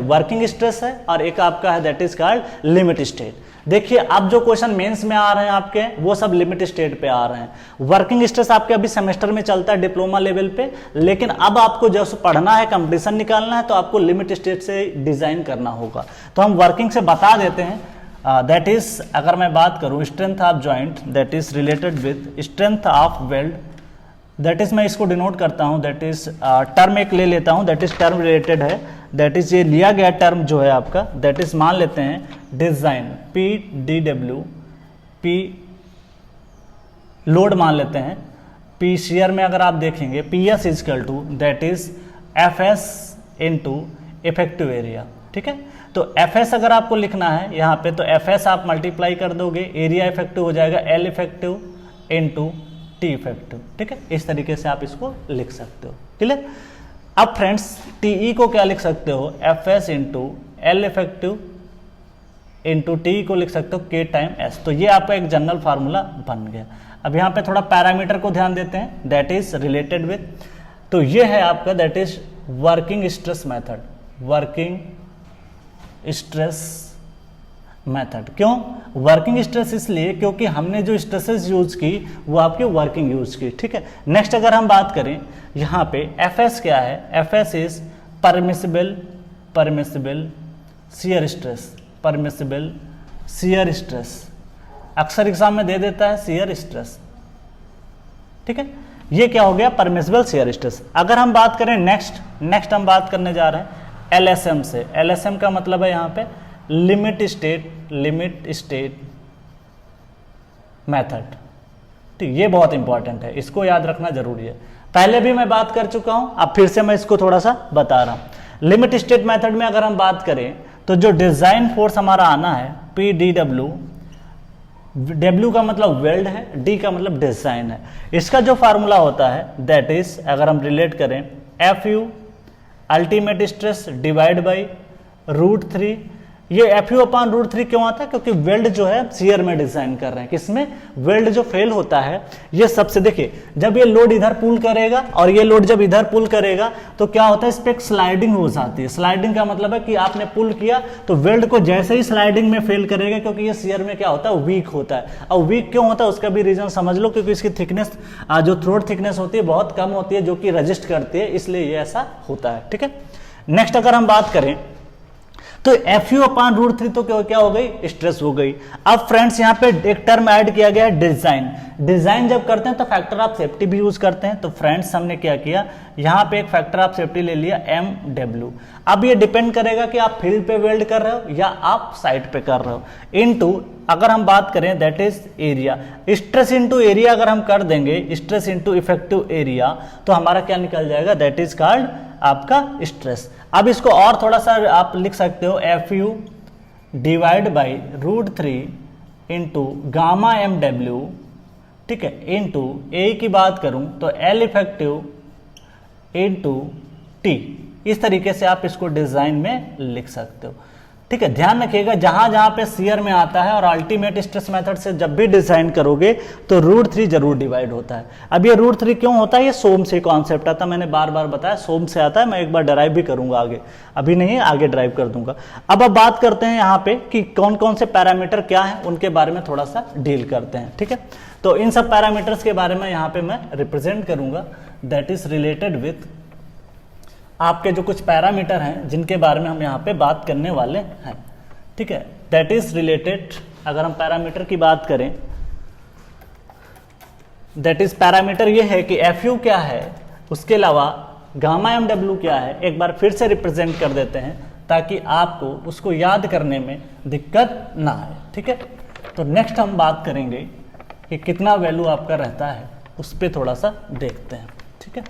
वर्किंग स्ट्रेस है और एक आपका है that is called limit state. देखिए अब जो क्वेश्चन मेंस में आ रहे हैं आपके वो सब लिमिट स्टेट पे आ रहे हैं। वर्किंग स्ट्रेस आपके अभी सेमेस्टर में चलता है डिप्लोमा लेवल पे, लेकिन अब आपको जब पढ़ना है, कंपटीशन निकालना है, तो आपको लिमिट स्टेट से डिजाइन करना होगा। तो हम वर्किंग से बता देते हैं। दैट इज, अगर मैं बात करूं strength of joint, that is related with strength of weld, that is मैं इसको डिनोट करता हूं, दैट इज टर्म एक ले लेता हूं, दैट इज टर्म रिलेटेड है, दैट इज ये लिया गया टर्म जो है आपका, दैट इज मान लेते हैं design P D W, P load मान लेते हैं, पी शेयर में अगर आप देखेंगे P S equal to that is F S into effective area. ठीक है, तो एफ एस अगर आपको लिखना है यहाँ पे, तो एफ एस आप मल्टीप्लाई कर दोगे, एरिया इफेक्टिव हो जाएगा L effective into T effective. ठीक है, इस तरीके से आप इसको लिख सकते हो। क्लियर? अब फ्रेंड्स टीई को क्या लिख सकते हो, F S into L effective into T को लिख सकते हो के टाइम एस। तो ये आपका एक जनरल फार्मूला बन गया। अब यहाँ पे थोड़ा पैरामीटर को ध्यान देते हैं, दैट इज रिलेटेड विद, तो ये है आपका that is working stress method, working stress method. क्यों वर्किंग स्ट्रेस? इसलिए क्योंकि हमने जो स्ट्रेसेस यूज की वो आपकी वर्किंग यूज की। ठीक है, नेक्स्ट अगर हम बात करें यहाँ पे एफ एस क्या है, F S is permissible shear stress, permissible shear stress, अक्सर एग्जाम में दे देता है शियर स्ट्रेस। ठीक है, ये क्या हो गया, परमिसिबल शियर स्ट्रेस। अगर हम बात करें नेक्स्ट हम बात करने जा रहे हैं एलएसएम से। एलएसएम का मतलब है यहाँ पे लिमिट स्टेट मेथड। ठीक, ये बहुत इंपॉर्टेंट है, इसको याद रखना जरूरी है। पहले भी मैं बात कर चुका हूं, अब फिर से मैं इसको थोड़ा सा बता रहा हूं। लिमिट स्टेट मेथड में अगर हम बात करें तो जो डिजाइन फोर्स हमारा आना है पी डी डब्ल्यू, डब्ल्यू का मतलब वेल्ड है, डी का मतलब डिजाइन है। इसका जो फार्मूला होता है दैट इज, अगर हम रिलेट करें, F you ultimate stress divide by √3। ये एफ यू अपॉन √3 क्यों आता है, क्योंकि वेल्ड जो है शियर में डिजाइन कर रहे हैं। किसमें? वेल्ड जो फेल होता है ये सबसे, देखिए जब ये लोड इधर पुल करेगा और ये लोड जब इधर पुल करेगा तो क्या होता है, इस पे एक स्लाइडिंग हो जाती है। स्लाइडिंग का मतलब है कि आपने पुल किया तो वेल्ड को जैसे ही स्लाइडिंग में फेल करेगा, क्योंकि ये शियर में क्या होता है, वीक होता है। और वीक क्यों होता है उसका भी रीजन समझ लो, क्योंकि इसकी थिकनेस जो थ्रोट थिकनेस होती है बहुत कम होती है, जो कि रजिस्ट करती है, इसलिए ये ऐसा होता है। ठीक है, नेक्स्ट अगर हम बात करें तो एफ यू अपॉन √3 तो क्या हो गई, स्ट्रेस हो गई। अब फ्रेंड्स यहाँ पे एक टर्म ऐड किया गया है डिजाइन। डिजाइन जब करते हैं तो फैक्टर ऑफ सेफ्टी भी यूज करते हैं। तो फ्रेंड्स हमने क्या किया, यहाँ पे एक फैक्टर ऑफ सेफ्टी ले लिया MW। अब ये डिपेंड करेगा कि आप फील्ड पे वेल्ड कर रहे हो या आप साइट पे कर रहे हो। इनटू अगर हम बात करें that is area, stress into area अगर हम कर देंगे, स्ट्रेस इंटू इफेक्टिव एरिया, तो हमारा क्या निकल जाएगा, दैट इज कॉल्ड आपका स्ट्रेस। अब इसको और थोड़ा सा आप लिख सकते हो, F you divide by √3 into gamma MW, ठीक है, इंटू ए की बात करूं तो L इफेक्टिव इंटू T। इस तरीके से आप इसको डिजाइन में लिख सकते हो, ठीक है। ध्यान रखिएगा जहां जहां पे सीयर में आता है और अल्टीमेट स्ट्रेस मेथड से जब भी डिजाइन करोगे तो √3 जरूर डिवाइड होता है। अब ये √3 क्यों होता है, ये सोम से कॉन्सेप्ट आता है, मैंने बार बार बताया सोम से आता है। मैं एक बार ड्राइव भी करूंगा आगे, अभी नहीं आगे ड्राइव कर दूंगा। अब बात करते हैं यहाँ पे कि कौन कौन से पैरामीटर क्या है, उनके बारे में थोड़ा सा डील करते हैं, ठीक है। तो इन सब पैरामीटर्स के बारे में यहाँ पे मैं रिप्रेजेंट करूंगा, दैट इज रिलेटेड विथ आपके जो कुछ पैरामीटर हैं जिनके बारे में हम यहाँ पे बात करने वाले हैं, ठीक है। दैट इज रिलेटेड, अगर हम पैरामीटर की बात करें, दैट इज पैरामीटर ये है कि FU क्या है, उसके अलावा गामा MW क्या है, एक बार फिर से रिप्रेजेंट कर देते हैं ताकि आपको उसको याद करने में दिक्कत ना आए, ठीक है। तो नेक्स्ट हम बात करेंगे कि कितना वैल्यू आपका रहता है, उस पर थोड़ा सा देखते हैं, ठीक है।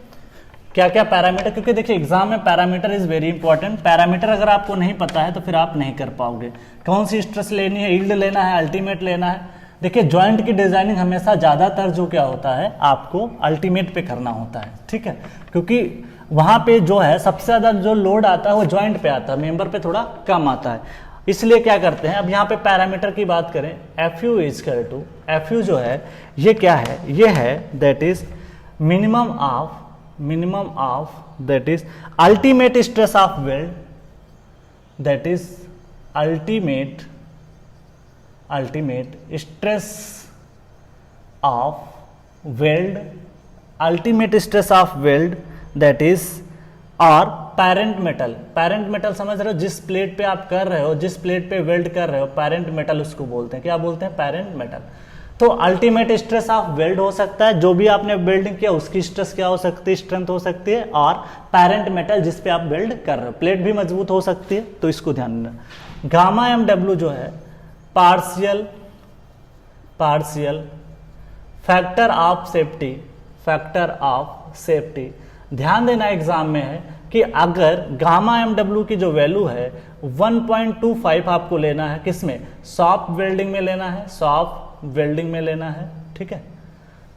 क्या क्या पैरामीटर, क्योंकि देखिए एग्जाम में parameter is very important. Parameter अगर आपको नहीं पता है तो फिर आप नहीं कर पाओगे। कौन सी स्ट्रेस लेनी है, यील्ड लेना है, अल्टीमेट लेना है। देखिए जॉइंट की डिजाइनिंग हमेशा ज्यादातर जो क्या होता है आपको अल्टीमेट पे करना होता है, ठीक है, क्योंकि वहां पे जो है सबसे ज्यादा जो लोड आता है वो जॉइंट पे आता है, मेंबर पे थोड़ा कम आता है। इसलिए क्या करते हैं, अब यहाँ पे पैरामीटर की बात करें, FU जो है ये क्या है, ये है that is minimum of that is ultimate stress of weld, that is ultimate stress of weld, ultimate stress of weld, that is और पैरेंट मेटल समझ रहे हो, जिस प्लेट पे आप कर रहे हो, जिस प्लेट पे वेल्ड कर रहे हो, पैरेंट मेटल उसको बोलते हैं। क्या बोलते हैं, पैरेंट मेटल। तो अल्टीमेट स्ट्रेस ऑफ वेल्ड हो सकता है, जो भी आपने वेल्डिंग किया उसकी स्ट्रेस क्या हो सकती है, स्ट्रेंथ हो सकती है, और पैरेंट मेटल जिस पे आप वेल्ड कर रहे हो, प्लेट भी मजबूत हो सकती है, तो इसको ध्यान रखना। गामा MW जो है पार्शियल फैक्टर ऑफ सेफ्टी। ध्यान देना एग्जाम में है कि अगर गामा MW की जो वैल्यू है 1.25 आपको लेना है, किसमें, सॉफ्ट वेल्डिंग में लेना है, सॉफ्ट वेल्डिंग में लेना है, ठीक है।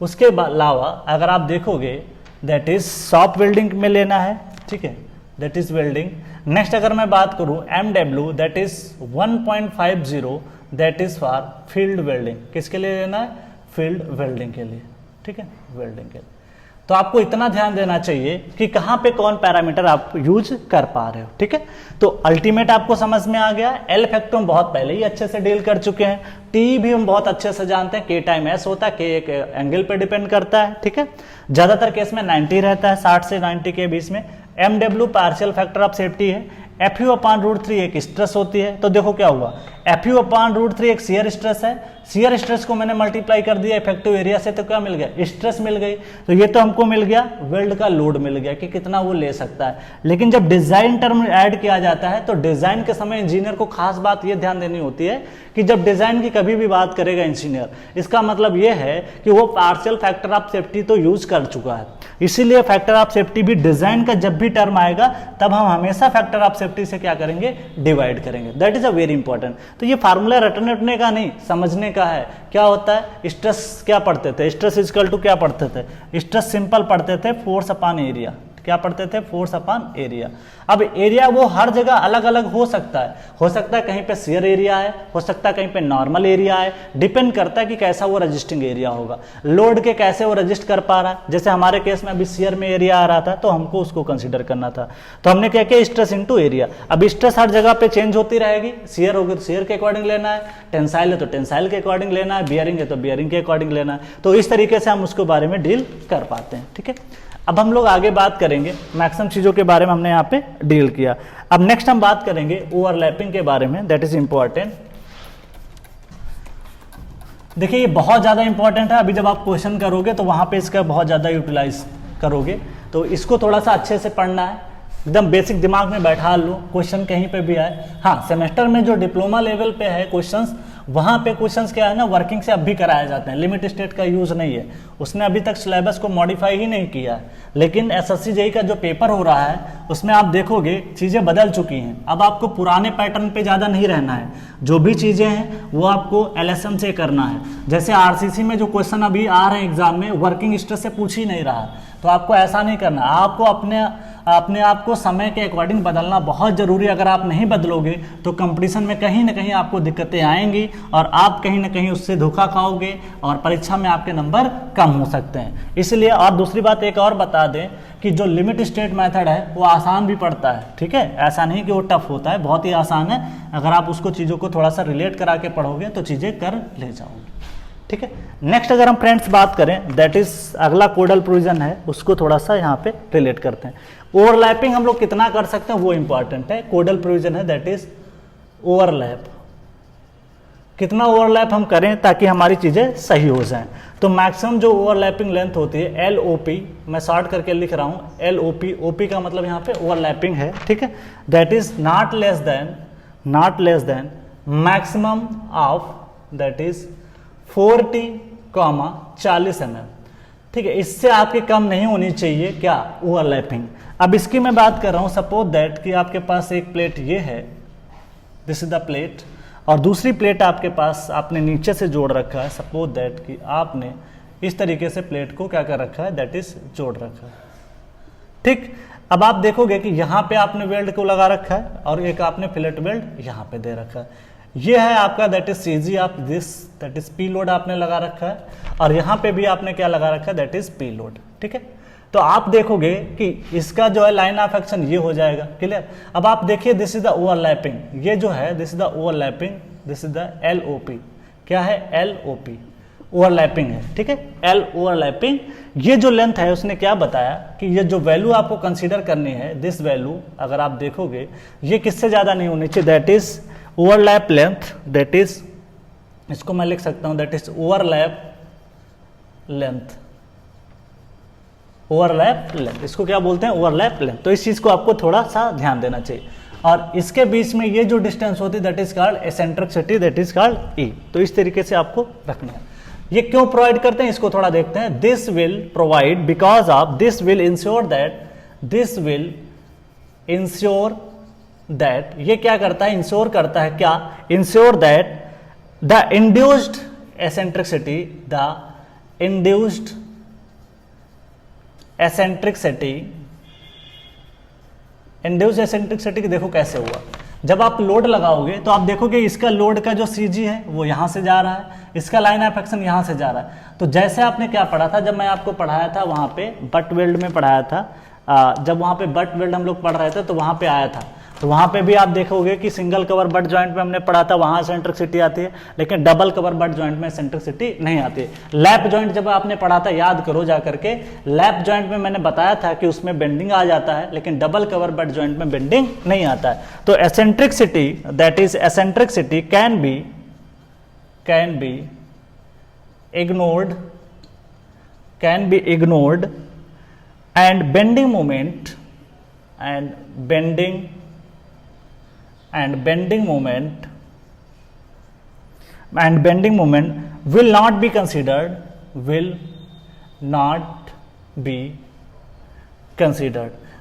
उसके अलावा अगर आप देखोगे दैट इज सॉफ्ट वेल्डिंग में लेना है, ठीक है, दैट इज वेल्डिंग। नेक्स्ट अगर मैं बात करूं MW that is 1.50, that is for field welding. किसके लिए लेना है, फील्ड वेल्डिंग के लिए, ठीक है, वेल्डिंग के लिए। तो आपको इतना ध्यान देना चाहिए कि कहां पे कौन पैरामीटर आप यूज कर पा रहे हो, ठीक है। तो अल्टीमेट आपको समझ में आ गया। L फैक्टर हम बहुत पहले ही अच्छे से डील कर चुके हैं। T भी हम बहुत अच्छे से जानते हैं, K टाइम S होता है, K एक एंगल पे डिपेंड करता है, ठीक है। ज्यादातर केस में 90 रहता है, 60 से 90 के बीच में। MW partial factor of safety है। FU/√3 एक स्ट्रेस होती है। तो देखो क्या हुआ, FU/√3 एक शियर स्ट्रेस है, शियर स्ट्रेस को मैंने मल्टीप्लाई कर दिया इफेक्टिव एरिया से, तो क्या मिल गया, स्ट्रेस मिल गई। तो ये तो हमको मिल गया, वेल्ड का लोड मिल गया कि कितना वो ले सकता है। लेकिन जब डिजाइन टर्म ऐड किया जाता है तो डिजाइन के समय इंजीनियर को खास बात ये ध्यान देनी होती है कि जब डिजाइन की कभी भी बात करेगा इंजीनियर, इसका मतलब ये है कि वो पार्शियल फैक्टर ऑफ सेफ्टी तो यूज कर चुका है। इसीलिए फैक्टर ऑफ सेफ्टी भी डिजाइन का जब भी टर्म आएगा तब हम हमेशा फैक्टर ऑफ सेफ्टी से क्या करेंगे, डिवाइड करेंगे। That is a very important. तो ये फार्मूला रटने का नहीं, समझने का है। क्या होता है, स्ट्रेस क्या पढ़ते थे, स्ट्रेस इक्वल टू क्या पढ़ते थे, स्ट्रेस सिंपल पढ़ते थे, फोर्स अपॉन एरिया। क्या पढ़ते थे, फोर्स अपॉन एरिया। अब एरिया वो हर जगह अलग अलग हो सकता है कहीं पे शियर एरिया है, हो सकता है कहीं पे नॉर्मल एरिया है, डिपेंड करता है कि कैसा वो रजिस्टिंग एरिया होगा, लोड के कैसे वो रजिस्ट कर पा रहा है। जैसे हमारे केस में अभी शियर में एरिया आ रहा था तो हमको उसको कंसीडर करना था, तो हमने क्या किया, स्ट्रेस इंटू एरिया। अब स्ट्रेस हर जगह पे चेंज होती रहेगी, शियर होगी तो शियर के अकॉर्डिंग लेना है, टेंसाइल है तो टेंसाइल के अकॉर्डिंग लेना है, बियरिंग है तो बियरिंग के अकॉर्डिंग लेना है। तो इस तरीके से हम उसके बारे में डील कर पाते हैं, ठीक है। अब हम लोग आगे बात करेंगे, मैक्सिमम चीजों के बारे में हमने यहाँ पे डील किया। अब नेक्स्ट हम बात करेंगे ओवरलैपिंग के बारे में, दैट इज इंपॉर्टेंट। देखिए ये बहुत ज्यादा इंपॉर्टेंट है, अभी जब आप क्वेश्चन करोगे तो वहां पे इसका बहुत ज्यादा यूटिलाइज करोगे, तो इसको थोड़ा सा अच्छे से पढ़ना है, एकदम बेसिक दिमाग में बैठा लो, क्वेश्चन कहीं पे भी आए। हाँ, सेमेस्टर में जो डिप्लोमा लेवल पे है क्वेश्चंस वहाँ पे क्वेश्चंस क्या है ना, वर्किंग से अब भी कराए जाते हैं, लिमिट स्टेट का यूज नहीं है, उसने अभी तक सिलेबस को मॉडिफाई ही नहीं किया है। लेकिन एसएससी जेईई का जो पेपर हो रहा है उसमें आप देखोगे चीज़ें बदल चुकी हैं। अब आपको पुराने पैटर्न पे ज़्यादा नहीं रहना है, जो भी चीज़ें हैं वो आपको एलएसएम से करना है। जैसे आरसीसी में जो क्वेश्चन अभी आ रहे हैं एग्जाम में, वर्किंग स्ट्रेस से पूछ ही नहीं रहा, तो आपको ऐसा नहीं करना। आपको अपने आप को समय के अकॉर्डिंग बदलना बहुत ज़रूरी है। अगर आप नहीं बदलोगे तो कंपटीशन में कहीं ना कहीं आपको दिक्कतें आएंगी और आप कहीं ना कहीं उससे धोखा खाओगे और परीक्षा में आपके नंबर कम हो सकते हैं। इसलिए, और दूसरी बात एक और बता दें कि जो लिमिट स्टेट मेथड है वो आसान भी पड़ता है, ठीक है, ऐसा नहीं कि वो टफ होता है, बहुत ही आसान है। अगर आप उसको चीज़ों को थोड़ा सा रिलेट करा के पढ़ोगे तो चीज़ें कर ले जाओगे, ठीक है। नेक्स्ट अगर हम फ्रेंड्स बात करें, दैट इज अगला कोडल प्रोविजन है, उसको थोड़ा सा यहाँ पे रिलेट करते हैं। ओवरलैपिंग हम लोग कितना कर सकते हैं वो इंपॉर्टेंट है। कोडल प्रोविजन है दैट इज ओवरलैप, कितना ओवरलैप हम करें ताकि हमारी चीजें सही हो जाएं। तो मैक्सिमम जो ओवरलैपिंग लेंथ होती है LOP, मैं शॉर्ट करके लिख रहा हूँ LOP, OP का मतलब यहाँ पे ओवरलैपिंग है, ठीक है, that is not less than maximum of that is 40,40 mm, ठीक है, इससे आपकी कम नहीं होनी चाहिए क्या, ओवरलैपिंग। अब इसकी मैं बात कर रहा हूं, सपोज दैट कि आपके पास एक प्लेट ये है, दिस इज द प्लेट, और दूसरी प्लेट आपके पास आपने नीचे से जोड़ रखा है। सपोज दैट कि आपने इस तरीके से प्लेट को क्या कर रखा है, दैट इज जोड़ रखा है, ठीक। अब आप देखोगे कि यहाँ पे आपने वेल्ड को लगा रखा है और एक आपने फिलेट वेल्ड यहाँ पे दे रखा है। ये है आपका that is CG of this, that is P load आपने लगा रखा है, और यहाँ पे भी आपने क्या लगा रखा है, दैट इज पी लोड, ठीक है। तो आप देखोगे कि इसका जो है लाइन ऑफ एक्शन ये हो जाएगा, क्लियर। अब आप देखिए दिस इज द ओवरलैपिंग, ये जो है this is the overlapping, this is the LOP, क्या है LOP, ओवरलैपिंग है, ठीक है, L ओवरलैपिंग। ये जो लेंथ है उसने क्या बताया कि ये जो वैल्यू आपको कंसीडर करनी है, दिस वैल्यू अगर आप देखोगे ये किससे ज्यादा नहीं होनी चाहिए, that is overlap length, that is, इसको मैं लिख सकता हूं that is overlap length, overlap length, इसको क्या बोलते हैं, ओवरलैप लेंथ। तो इस चीज को आपको थोड़ा सा ध्यान देना चाहिए। और इसके बीच में ये जो डिस्टेंस होती है that is called eccentricity, that is called E। तो इस तरीके से आपको रखना है। ये क्यों प्रोवाइड करते हैं इसको थोड़ा देखते हैं। This will provide because of, this will ensure that, ये क्या करता है, इंश्योर करता है क्या, ensure that the induced eccentricity, induced eccentricity देखो कैसे हुआ। जब आप लोड लगाओगे तो आप देखोगे इसका लोड का जो CG है वो यहां से जा रहा है, इसका लाइन ऑफ एक्शन यहां से जा रहा है। तो जैसे आपने क्या पढ़ा था, जब मैं आपको पढ़ाया था वहां पे बट वेल्ड में पढ़ाया था, जब वहां पे बट वेल्ड हम लोग पढ़ रहे थे तो वहां पे आया था, तो वहां पे भी आप देखोगे कि सिंगल कवर बट जॉइंट में हमने पढ़ा था, वहां एसेंट्रिसिटी आती है, लेकिन डबल कवर बट जॉइंट में एसेंट्रिसिटी नहीं आती है। लैप जॉइंट जब आपने पढ़ा था, याद करो जा करके, लैप जॉइंट में मैंने बताया था कि उसमें बेंडिंग आ जाता है, लेकिन डबल कवर बट जॉइंट में बेंडिंग नहीं आता है। तो eccentricity, that is eccentricity can be ignored and bending moment will not be considered,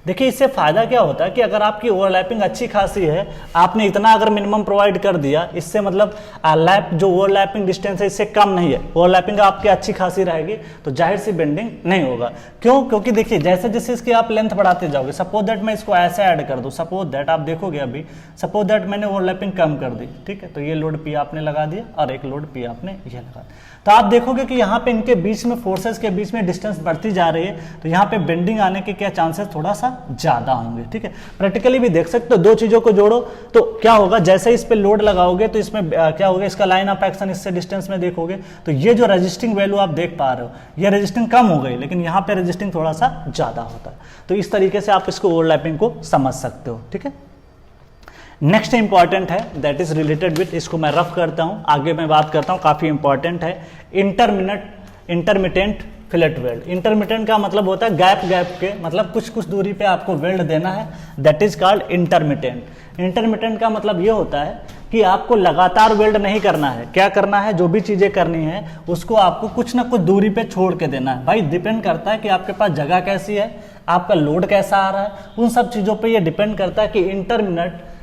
देखिए इससे फायदा क्या होता है कि अगर आपकी ओवरलैपिंग अच्छी खासी है, आपने इतना अगर मिनिमम प्रोवाइड कर दिया, इससे मतलब लैप जो ओवरलैपिंग डिस्टेंस है इससे कम नहीं है, ओवरलैपिंग आपकी अच्छी खासी रहेगी, तो जाहिर सी बेंडिंग नहीं होगा। क्यों, क्योंकि देखिए जैसे जैसे इसकी आप लेंथ बढ़ाते जाओगे, सपोज दैट मैं इसको ऐसे ऐड कर दूं, सपोज दैट आप देखोगे अभी, सपोज दैट मैंने ओवरलैपिंग कम कर दी, ठीक है, तो ये लोड P आपने लगा दिया और एक लोड P आपने ये लगा दिया, तो आप देखोगे कि यहाँ पे इनके बीच में, फोर्सेस के बीच में डिस्टेंस बढ़ती जा रही है, तो यहाँ पे बेंडिंग आने के क्या चांसेस थोड़ा सा ज्यादा होंगे, ठीक है। प्रैक्टिकली भी देख सकते हो, दो चीजों को जोड़ो तो क्या होगा, जैसे इस पे लोड लगाओगे तो इसमें क्या होगा, इसका लाइन ऑफ एक्शन इससे डिस्टेंस में देखोगे तो ये जो रजिस्टिंग वैल्यू आप देख पा रहे हो, ये रजिस्टिंग कम हो गई, लेकिन यहाँ पे रजिस्टिंग थोड़ा सा ज्यादा होता है। तो इस तरीके से आप इसको ओवरलैपिंग को समझ सकते हो, ठीक है। नेक्स्ट इंपॉर्टेंट है, दैट इज रिलेटेड विथ, इसको मैं रफ करता हूं, आगे मैं बात करता हूं, काफी इंपॉर्टेंट है, इंटरमिटेंट फिलेट वेल्ड। इंटरमिटेंट का मतलब होता है गैप के, मतलब कुछ कुछ दूरी पे आपको वेल्ड देना है, that is called intermittent. Intermittent का मतलब ये होता है कि आपको लगातार वेल्ड नहीं करना है। क्या करना है, जो भी चीजें करनी है उसको आपको कुछ ना कुछ दूरी पे छोड़ के देना है। भाई डिपेंड करता है कि आपके पास जगह कैसी है, आपका लोड कैसा आ रहा है, उन सब चीजों पे ये डिपेंड करता है कि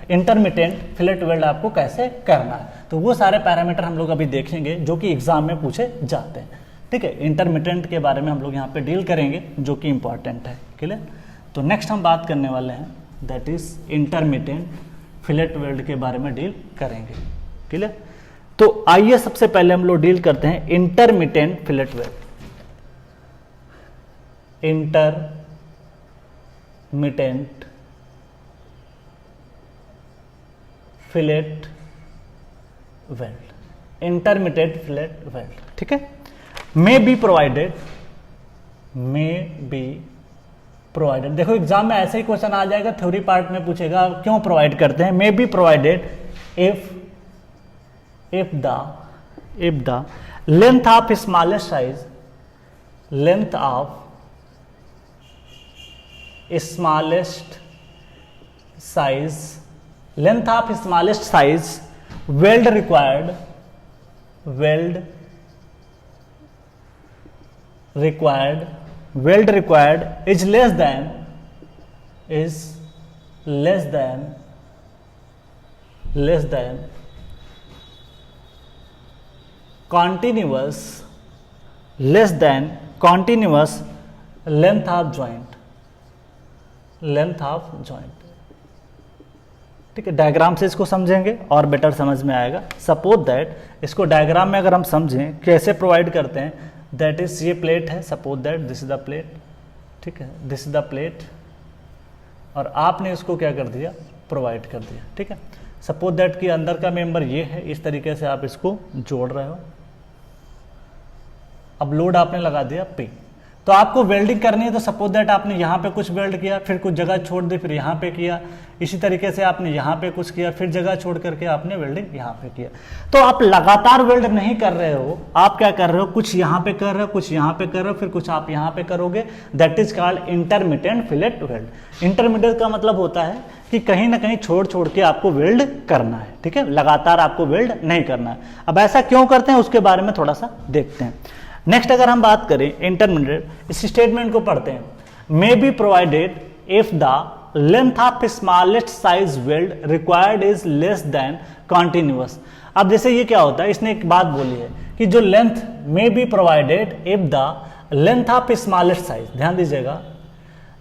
इंटरमिटेंट फिलेट वेल्ड आपको कैसे करना है। तो वो सारे पैरामीटर हम लोग अभी देखेंगे जो कि एग्जाम में पूछे जाते हैं। ठीक है, इंटरमिटेंट के बारे में हम लोग यहाँ पे डील करेंगे जो कि इंपॉर्टेंट है। क्लियर? तो नेक्स्ट हम बात करने वाले हैं that is intermittent fillet weld के बारे में डील करेंगे। क्लियर? तो आइए सबसे पहले हम लोग डील करते हैं intermittent fillet weld. Intermittent fillet weld, intermittent fillet weld. ठीक है, may be provided, may be provided. देखो एग्जाम में ऐसे ही क्वेश्चन आ जाएगा, थ्योरी पार्ट में पूछेगा क्यों प्रोवाइड करते हैं। May be provided if the length of smallest size, length of smallest size, length of smallest size weld required is less than continuous length of joint। ठीक है, डायग्राम से इसको समझेंगे और बेटर समझ में आएगा। सपोज दैट, इसको डायग्राम में अगर हम समझें कैसे प्रोवाइड करते हैं, दैट इज ये प्लेट है, suppose that this is the plate. ठीक है, दिस इज द प्लेट और आपने इसको क्या कर दिया, प्रोवाइड कर दिया। ठीक है, सपोज दैट कि अंदर का मेंबर ये है, इस तरीके से आप इसको जोड़ रहे हो। अब लोड आपने लगा दिया P, तो आपको वेल्डिंग करनी है। तो सपोज दैट आपने यहाँ पे कुछ वेल्ड किया, फिर कुछ जगह छोड़ दी, फिर यहाँ पे किया, इसी तरीके से आपने यहाँ पे कुछ किया, फिर जगह छोड़ करके आपने वेल्डिंग यहाँ पे किया। तो आप लगातार वेल्ड नहीं कर रहे हो, आप क्या कर रहे हो, कुछ यहाँ पे कर रहे हो, कुछ यहाँ पे कर रहे हो, फिर कुछ आप यहाँ पे करोगे। That is called intermittent fillet weld. Intermittent का मतलब होता है कि कहीं ना कहीं छोड़ छोड़ के आपको वेल्ड करना है। ठीक है, लगातार आपको वेल्ड नहीं करना है। अब ऐसा क्यों करते हैं उसके बारे में थोड़ा सा देखते हैं। नेक्स्ट अगर हम बात करें इंटरमीडिएट, इस स्टेटमेंट को पढ़ते हैं। May be provided if the length of smallest size weld required is less than continuous. अब जैसे ये क्या होता है, इसने एक बात बोली है कि जो length may be provided if the length of smallest size, ध्यान दीजिएगा,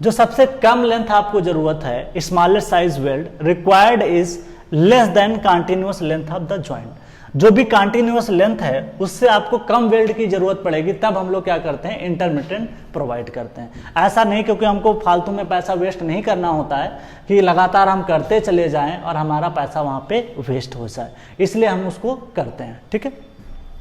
जो सबसे कम लेंथ आपको जरूरत है smallest size weld required is less than continuous length of the joint. जो भी कंटिन्यूअस लेंथ है उससे आपको कम वेल्ड की जरूरत पड़ेगी, तब हम लोग क्या करते हैं, इंटरमिटेंट प्रोवाइड करते हैं। ऐसा नहीं क्योंकि हमको फालतू में पैसा वेस्ट नहीं करना होता है कि लगातार हम करते चले जाएं और हमारा पैसा वहां पे वेस्ट हो जाए, इसलिए हम उसको करते हैं। ठीक है,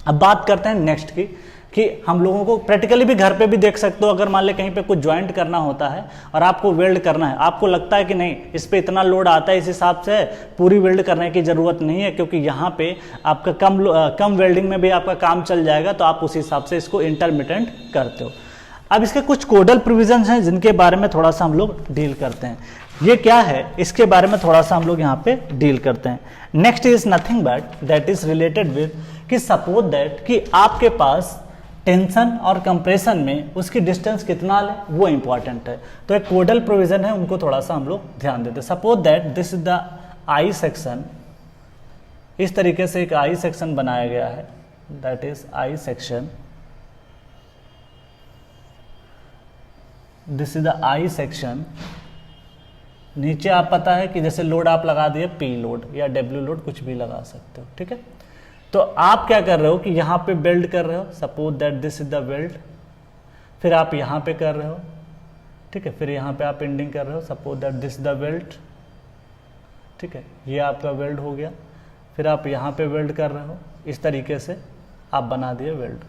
अब बात करते हैं नेक्स्ट की कि हम लोगों को प्रैक्टिकली भी घर पे भी देख सकते हो। अगर मान ले कहीं पे कुछ ज्वाइंट करना होता है और आपको वेल्ड करना है, आपको लगता है कि नहीं इस पे इतना लोड आता है, इस हिसाब से पूरी वेल्ड करने की जरूरत नहीं है क्योंकि यहाँ पे आपका कम वेल्डिंग में भी आपका काम चल जाएगा, तो आप उस हिसाब से इसको इंटरमिटेंट करते हो। अब इसके कुछ कोडल प्रोविजंस हैं जिनके बारे में थोड़ा सा हम लोग डील करते हैं। ये क्या है इसके बारे में थोड़ा सा हम लोग यहाँ पे डील करते हैं। Next is nothing but that is related with कि सपोज दैट कि आपके पास टेंशन और कंप्रेशन में उसकी डिस्टेंस कितना ले, वो इंपॉर्टेंट है। तो एक कोडल प्रोविजन है, उनको थोड़ा सा हम लोग ध्यान देते हैं। Suppose that this is the I section, इस तरीके से एक आई सेक्शन बनाया गया है, that is I section, this is the I section. नीचे आप पता है कि जैसे लोड आप लगा दिए पी लोड या डब्ल्यू लोड, कुछ भी लगा सकते हो। ठीक है, तो आप क्या कर रहे हो कि यहाँ पे वेल्ड कर रहे हो, suppose that this is the weld, फिर आप यहाँ पे कर रहे हो। ठीक है, फिर यहाँ पे आप एंडिंग कर रहे हो, suppose that this the weld. ठीक है, ये आपका वेल्ड हो गया, फिर आप यहाँ पे वेल्ड कर रहे हो, इस तरीके से आप बना दिए वेल्ड।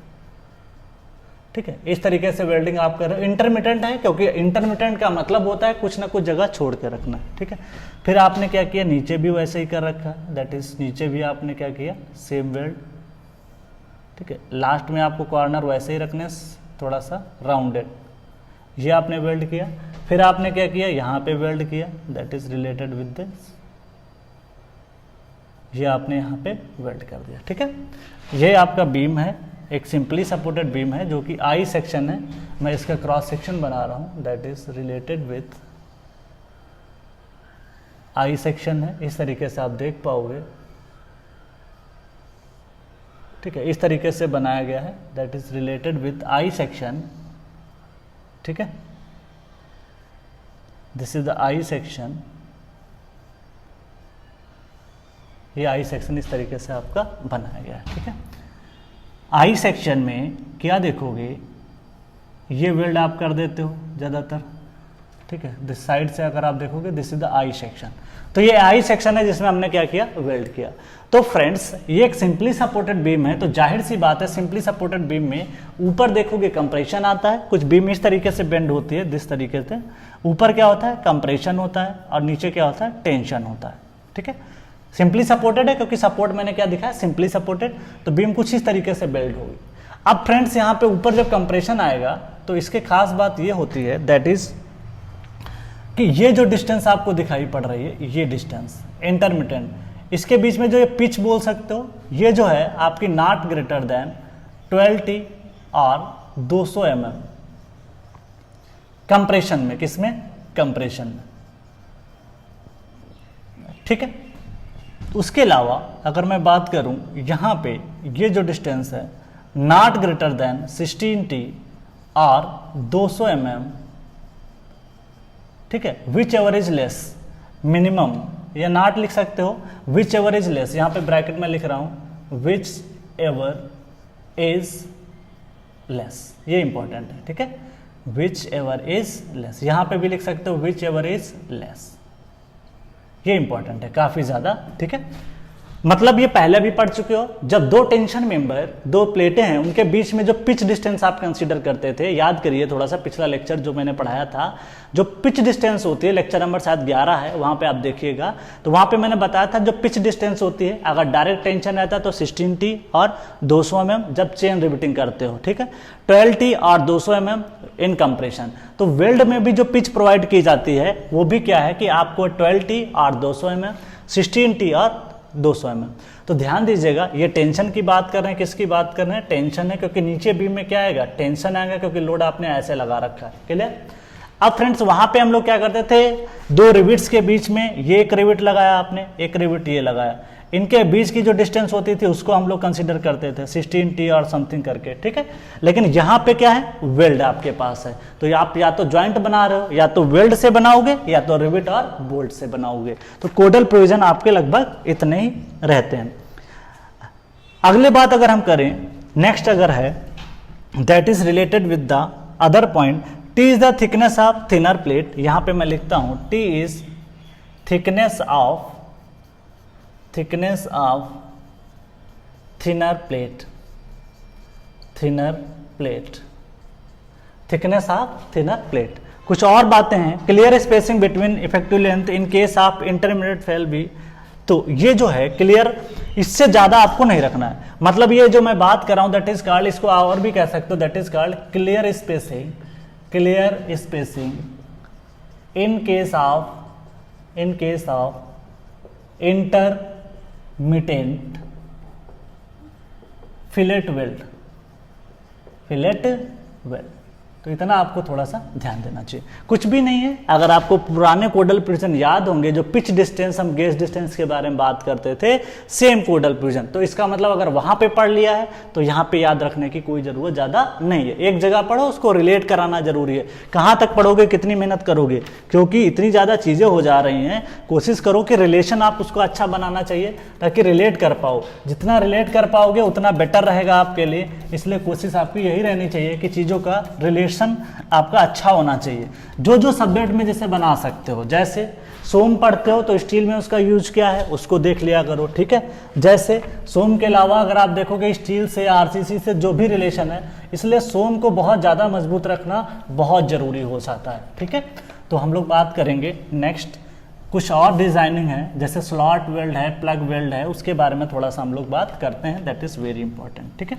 ठीक है, इस तरीके से वेल्डिंग आप कर रहे हो। इंटरमिटेंट है क्योंकि इंटरमिटेंट का मतलब होता है कुछ ना कुछ जगह छोड़ के रखना। ठीक है, फिर आपने क्या किया, नीचे भी वैसे ही कर रखा है, दैट इज नीचे भी आपने क्या किया, सेम वेल्ड। ठीक है, लास्ट में आपको कॉर्नर वैसे ही रखने, थोड़ा सा राउंडेड, ये आपने वेल्ड किया। फिर आपने क्या किया, यहाँ पे वेल्ड किया, that is related with this, ये आपने यहाँ पे वेल्ड कर दिया, ठीक है। ये आपका बीम है, एक सिंपली सपोर्टेड बीम है जो कि आई सेक्शन है। मैं इसका क्रॉस सेक्शन बना रहा हूँ, that is related with I section है। इस तरीके से आप देख पाओगे, ठीक है, इस तरीके से बनाया गया है, that is related with I section, ठीक है। This is the I section, ये आई सेक्शन इस तरीके से आपका बनाया गया है, ठीक है। आई सेक्शन में क्या देखोगे, ये वेल्ड आप कर देते हो ज़्यादातर, ठीक है। दिस साइड से अगर आप देखोगे, this is the I section, तो ये आई सेक्शन है जिसमें हमने क्या किया, वेल्ड किया। तो फ्रेंड्स, ये एक सिंपली सपोर्टेड बीम है, तो जाहिर सी बात है सिंपली सपोर्टेड बीम में ऊपर देखोगे कंप्रेशन आता है, कुछ बीम इस तरीके से बेंड होती है, दिस तरीके से ऊपर क्या होता है, कंप्रेशन होता है, और नीचे क्या होता है, टेंशन होता है, ठीक है। सिंपली सपोर्टेड है क्योंकि सपोर्ट मैंने क्या दिखाया, सिंपली सपोर्टेड, तो बीम कुछ इस तरीके से बेल्ड होगी। अब फ्रेंड्स, यहाँ पे ऊपर जब कंप्रेशन आएगा तो इसके खास बात ये होती है, दैट इज कि ये जो डिस्टेंस आपको दिखाई पड़ रही है, ये डिस्टेंस इंटरमिटेंट, इसके बीच में जो ये पिच बोल सकते हो, ये जो है आपकी नॉट ग्रेटर देन 12T और 200 mm कंप्रेशन में, किसमें, कंप्रेशन में, ठीक है। उसके अलावा अगर मैं बात करूं, यहां पे ये जो डिस्टेंस है नॉट ग्रेटर देन 16T और 200 mm, ठीक है, which ever is less, minimum या नॉट लिख सकते हो, विच एवर इज लेस, यहां पे ब्रैकेट में लिख रहा हूं, विच एवर इज लेस, ये इंपॉर्टेंट है, ठीक है, विच एवर इज लेस, यहां पे भी लिख सकते हो विच एवर इज लेस, ये इंपॉर्टेंट है काफी ज्यादा, ठीक है। मतलब ये पहले भी पढ़ चुके हो, जब दो टेंशन मेंबर, दो प्लेटें हैं, उनके बीच में जो पिच डिस्टेंस आप कंसीडर करते थे, याद करिए थोड़ा सा पिछला लेक्चर जो मैंने पढ़ाया था, जो पिच डिस्टेंस होती है, लेक्चर नंबर शायद 11 है, वहां पे आप देखिएगा, तो वहां पे मैंने बताया था जो पिच डिस्टेंस होती है, अगर डायरेक्ट टेंशन रहता है तो 16T और 200 mm जब चेन रिविटिंग करते हो, ठीक है, 12T और 200 mm इन कंप्रेशन। तो वेल्ड में भी जो पिच प्रोवाइड की जाती है वो भी क्या है कि आपको 12T और 200 mm, 16T और 200 mm। तो ध्यान दीजिएगा, ये टेंशन की बात कर रहे हैं, किसकी बात कर रहे हैं, टेंशन है, क्योंकि नीचे बीम में क्या आएगा, टेंशन आएगा, क्योंकि लोड आपने ऐसे लगा रखा है, क्लियर। अब फ्रेंड्स, वहां पे हम लोग क्या करते थे, दो रिविट्स के बीच में ये एक रिविट लगाया आपने, एक रिविट ये लगाया, इनके बीच की जो डिस्टेंस होती थी उसको हम लोग कंसीडर करते थे 16T और समथिंग करके, ठीक है। लेकिन यहाँ पे क्या है, वेल्ड आपके पास है, तो आप या तो ज्वाइंट बना रहे हो, या तो वेल्ड से बनाओगे, या तो रिविट और बोल्ट से बनाओगे। तो कोडल प्रोविजन आपके लगभग इतने ही रहते हैं। अगले बात अगर हम करें, नेक्स्ट अगर है, that is related with the other point, T is the thickness of thinner plate. यहां पे मैं लिखता हूं T is thickness of thinner plate, thickness of thinner plate. कुछ और बातें हैं, clear spacing between effective length in case of intermediate fail भी, तो ये जो है क्लियर, इससे ज्यादा आपको नहीं रखना है। मतलब ये जो मैं बात कर रहा हूं दैट इज कॉल्ड, इसको और भी कह सकते हो, that is called clear spacing in case of intermittent fillet weld. तो इतना आपको थोड़ा सा ध्यान देना चाहिए, कुछ भी नहीं है। अगर आपको पुराने कोडल प्रोविजन याद होंगे, जो पिच डिस्टेंस, हम गेज डिस्टेंस के बारे में बात करते थे, सेम कोडल प्रोविजन, तो इसका मतलब अगर वहां पे पढ़ लिया है तो यहाँ पे याद रखने की कोई जरूरत ज्यादा नहीं है। एक जगह पढ़ो, उसको रिलेट कराना जरूरी है। कहाँ तक पढ़ोगे, कितनी मेहनत करोगे, क्योंकि इतनी ज्यादा चीजें हो जा रही हैं, कोशिश करो कि रिलेशन आप उसको अच्छा बनाना चाहिए ताकि रिलेट कर पाओ। जितना रिलेट कर पाओगे उतना बेटर रहेगा आपके लिए, इसलिए कोशिश आपकी यही रहनी चाहिए कि चीजों का रिलेशन आपका अच्छा होना चाहिए। जो सब्जेक्ट में जैसे बना सकते हो, जैसे सोम पढ़ते हो तो स्टील में उसका यूज क्या है उसको देख लिया करो, ठीक है। जैसे सोम के अलावा अगर आप देखोगे स्टील से, आरसीसी से जो भी रिलेशन है, इसलिए सोम को बहुत ज्यादा मजबूत रखना बहुत जरूरी हो जाता है, ठीक है। तो हम लोग बात करेंगे नेक्स्ट, कुछ और डिजाइनिंग है, जैसे स्लॉट वेल्ड है, प्लग वेल्ड है, उसके बारे में थोड़ा सा हम लोग बात करते हैं, दैट इज वेरी इंपॉर्टेंट, ठीक है।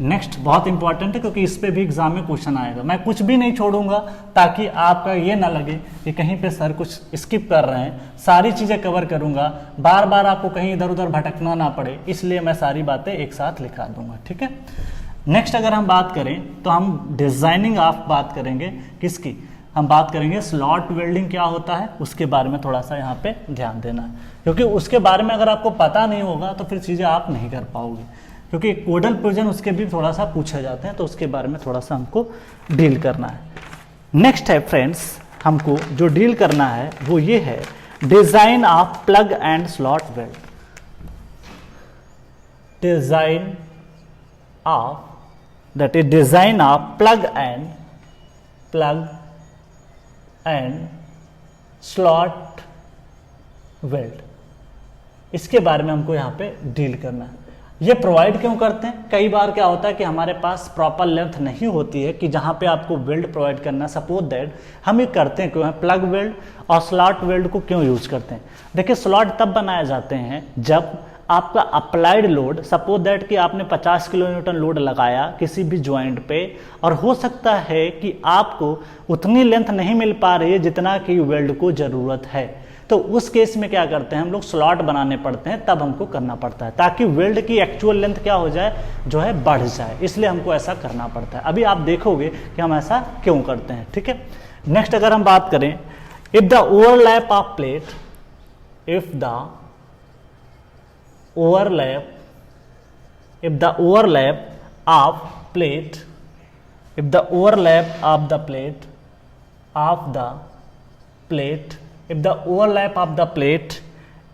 नेक्स्ट बहुत इंपॉर्टेंट है क्योंकि इस पे भी एग्जाम में क्वेश्चन आएगा। मैं कुछ भी नहीं छोड़ूंगा ताकि आपका ये ना लगे कि कहीं पे सर कुछ स्किप कर रहे हैं, सारी चीज़ें कवर करूंगा, बार बार आपको कहीं इधर उधर भटकना ना पड़े, इसलिए मैं सारी बातें एक साथ लिखा दूंगा, ठीक है। नेक्स्ट अगर हम बात करें तो हम डिजाइनिंग ऑफ बात करेंगे, किसकी, हम बात करेंगे स्लॉट वेल्डिंग क्या होता है, उसके बारे में थोड़ा सा यहाँ पे ध्यान देना है, क्योंकि उसके बारे में अगर आपको पता नहीं होगा तो फिर चीज़ें आप नहीं कर पाओगे, क्योंकि कोडल प्रोविजन उसके भी थोड़ा सा पूछे जाते हैं, तो उसके बारे में थोड़ा सा हमको डील करना है। नेक्स्ट है फ्रेंड्स, हमको जो डील करना है वो ये है design of plug and slot weld. Design of, that is design of plug and slot weld, इसके बारे में हमको यहाँ पे डील करना है। ये प्रोवाइड क्यों करते हैं, कई बार क्या होता है कि हमारे पास प्रॉपर लेंथ नहीं होती है कि जहाँ पे आपको वेल्ड प्रोवाइड करना, सपोज दैट हम ये करते हैं क्यों है, प्लग वेल्ड और स्लॉट वेल्ड को क्यों यूज करते हैं। देखिए स्लॉट तब बनाए जाते हैं जब आपका अप्लाइड लोड, सपोज दैट कि आपने 50 किलो न्यूटन लोड लगाया किसी भी ज्वाइंट पे, और हो सकता है कि आपको उतनी लेंथ नहीं मिल पा रही है जितना कि वेल्ड को ज़रूरत है, तो उस केस में क्या करते हैं हम लोग, स्लॉट बनाने पड़ते हैं, तब हमको करना पड़ता है ताकि वेल्ड की एक्चुअल लेंथ क्या हो जाए, जो है बढ़ जाए, इसलिए हमको ऐसा करना पड़ता है। अभी आप देखोगे कि हम ऐसा क्यों करते हैं, ठीक है। नेक्स्ट अगर हम बात करें, if the overlap of plate, if the overlap of plate, if the overlap of the plate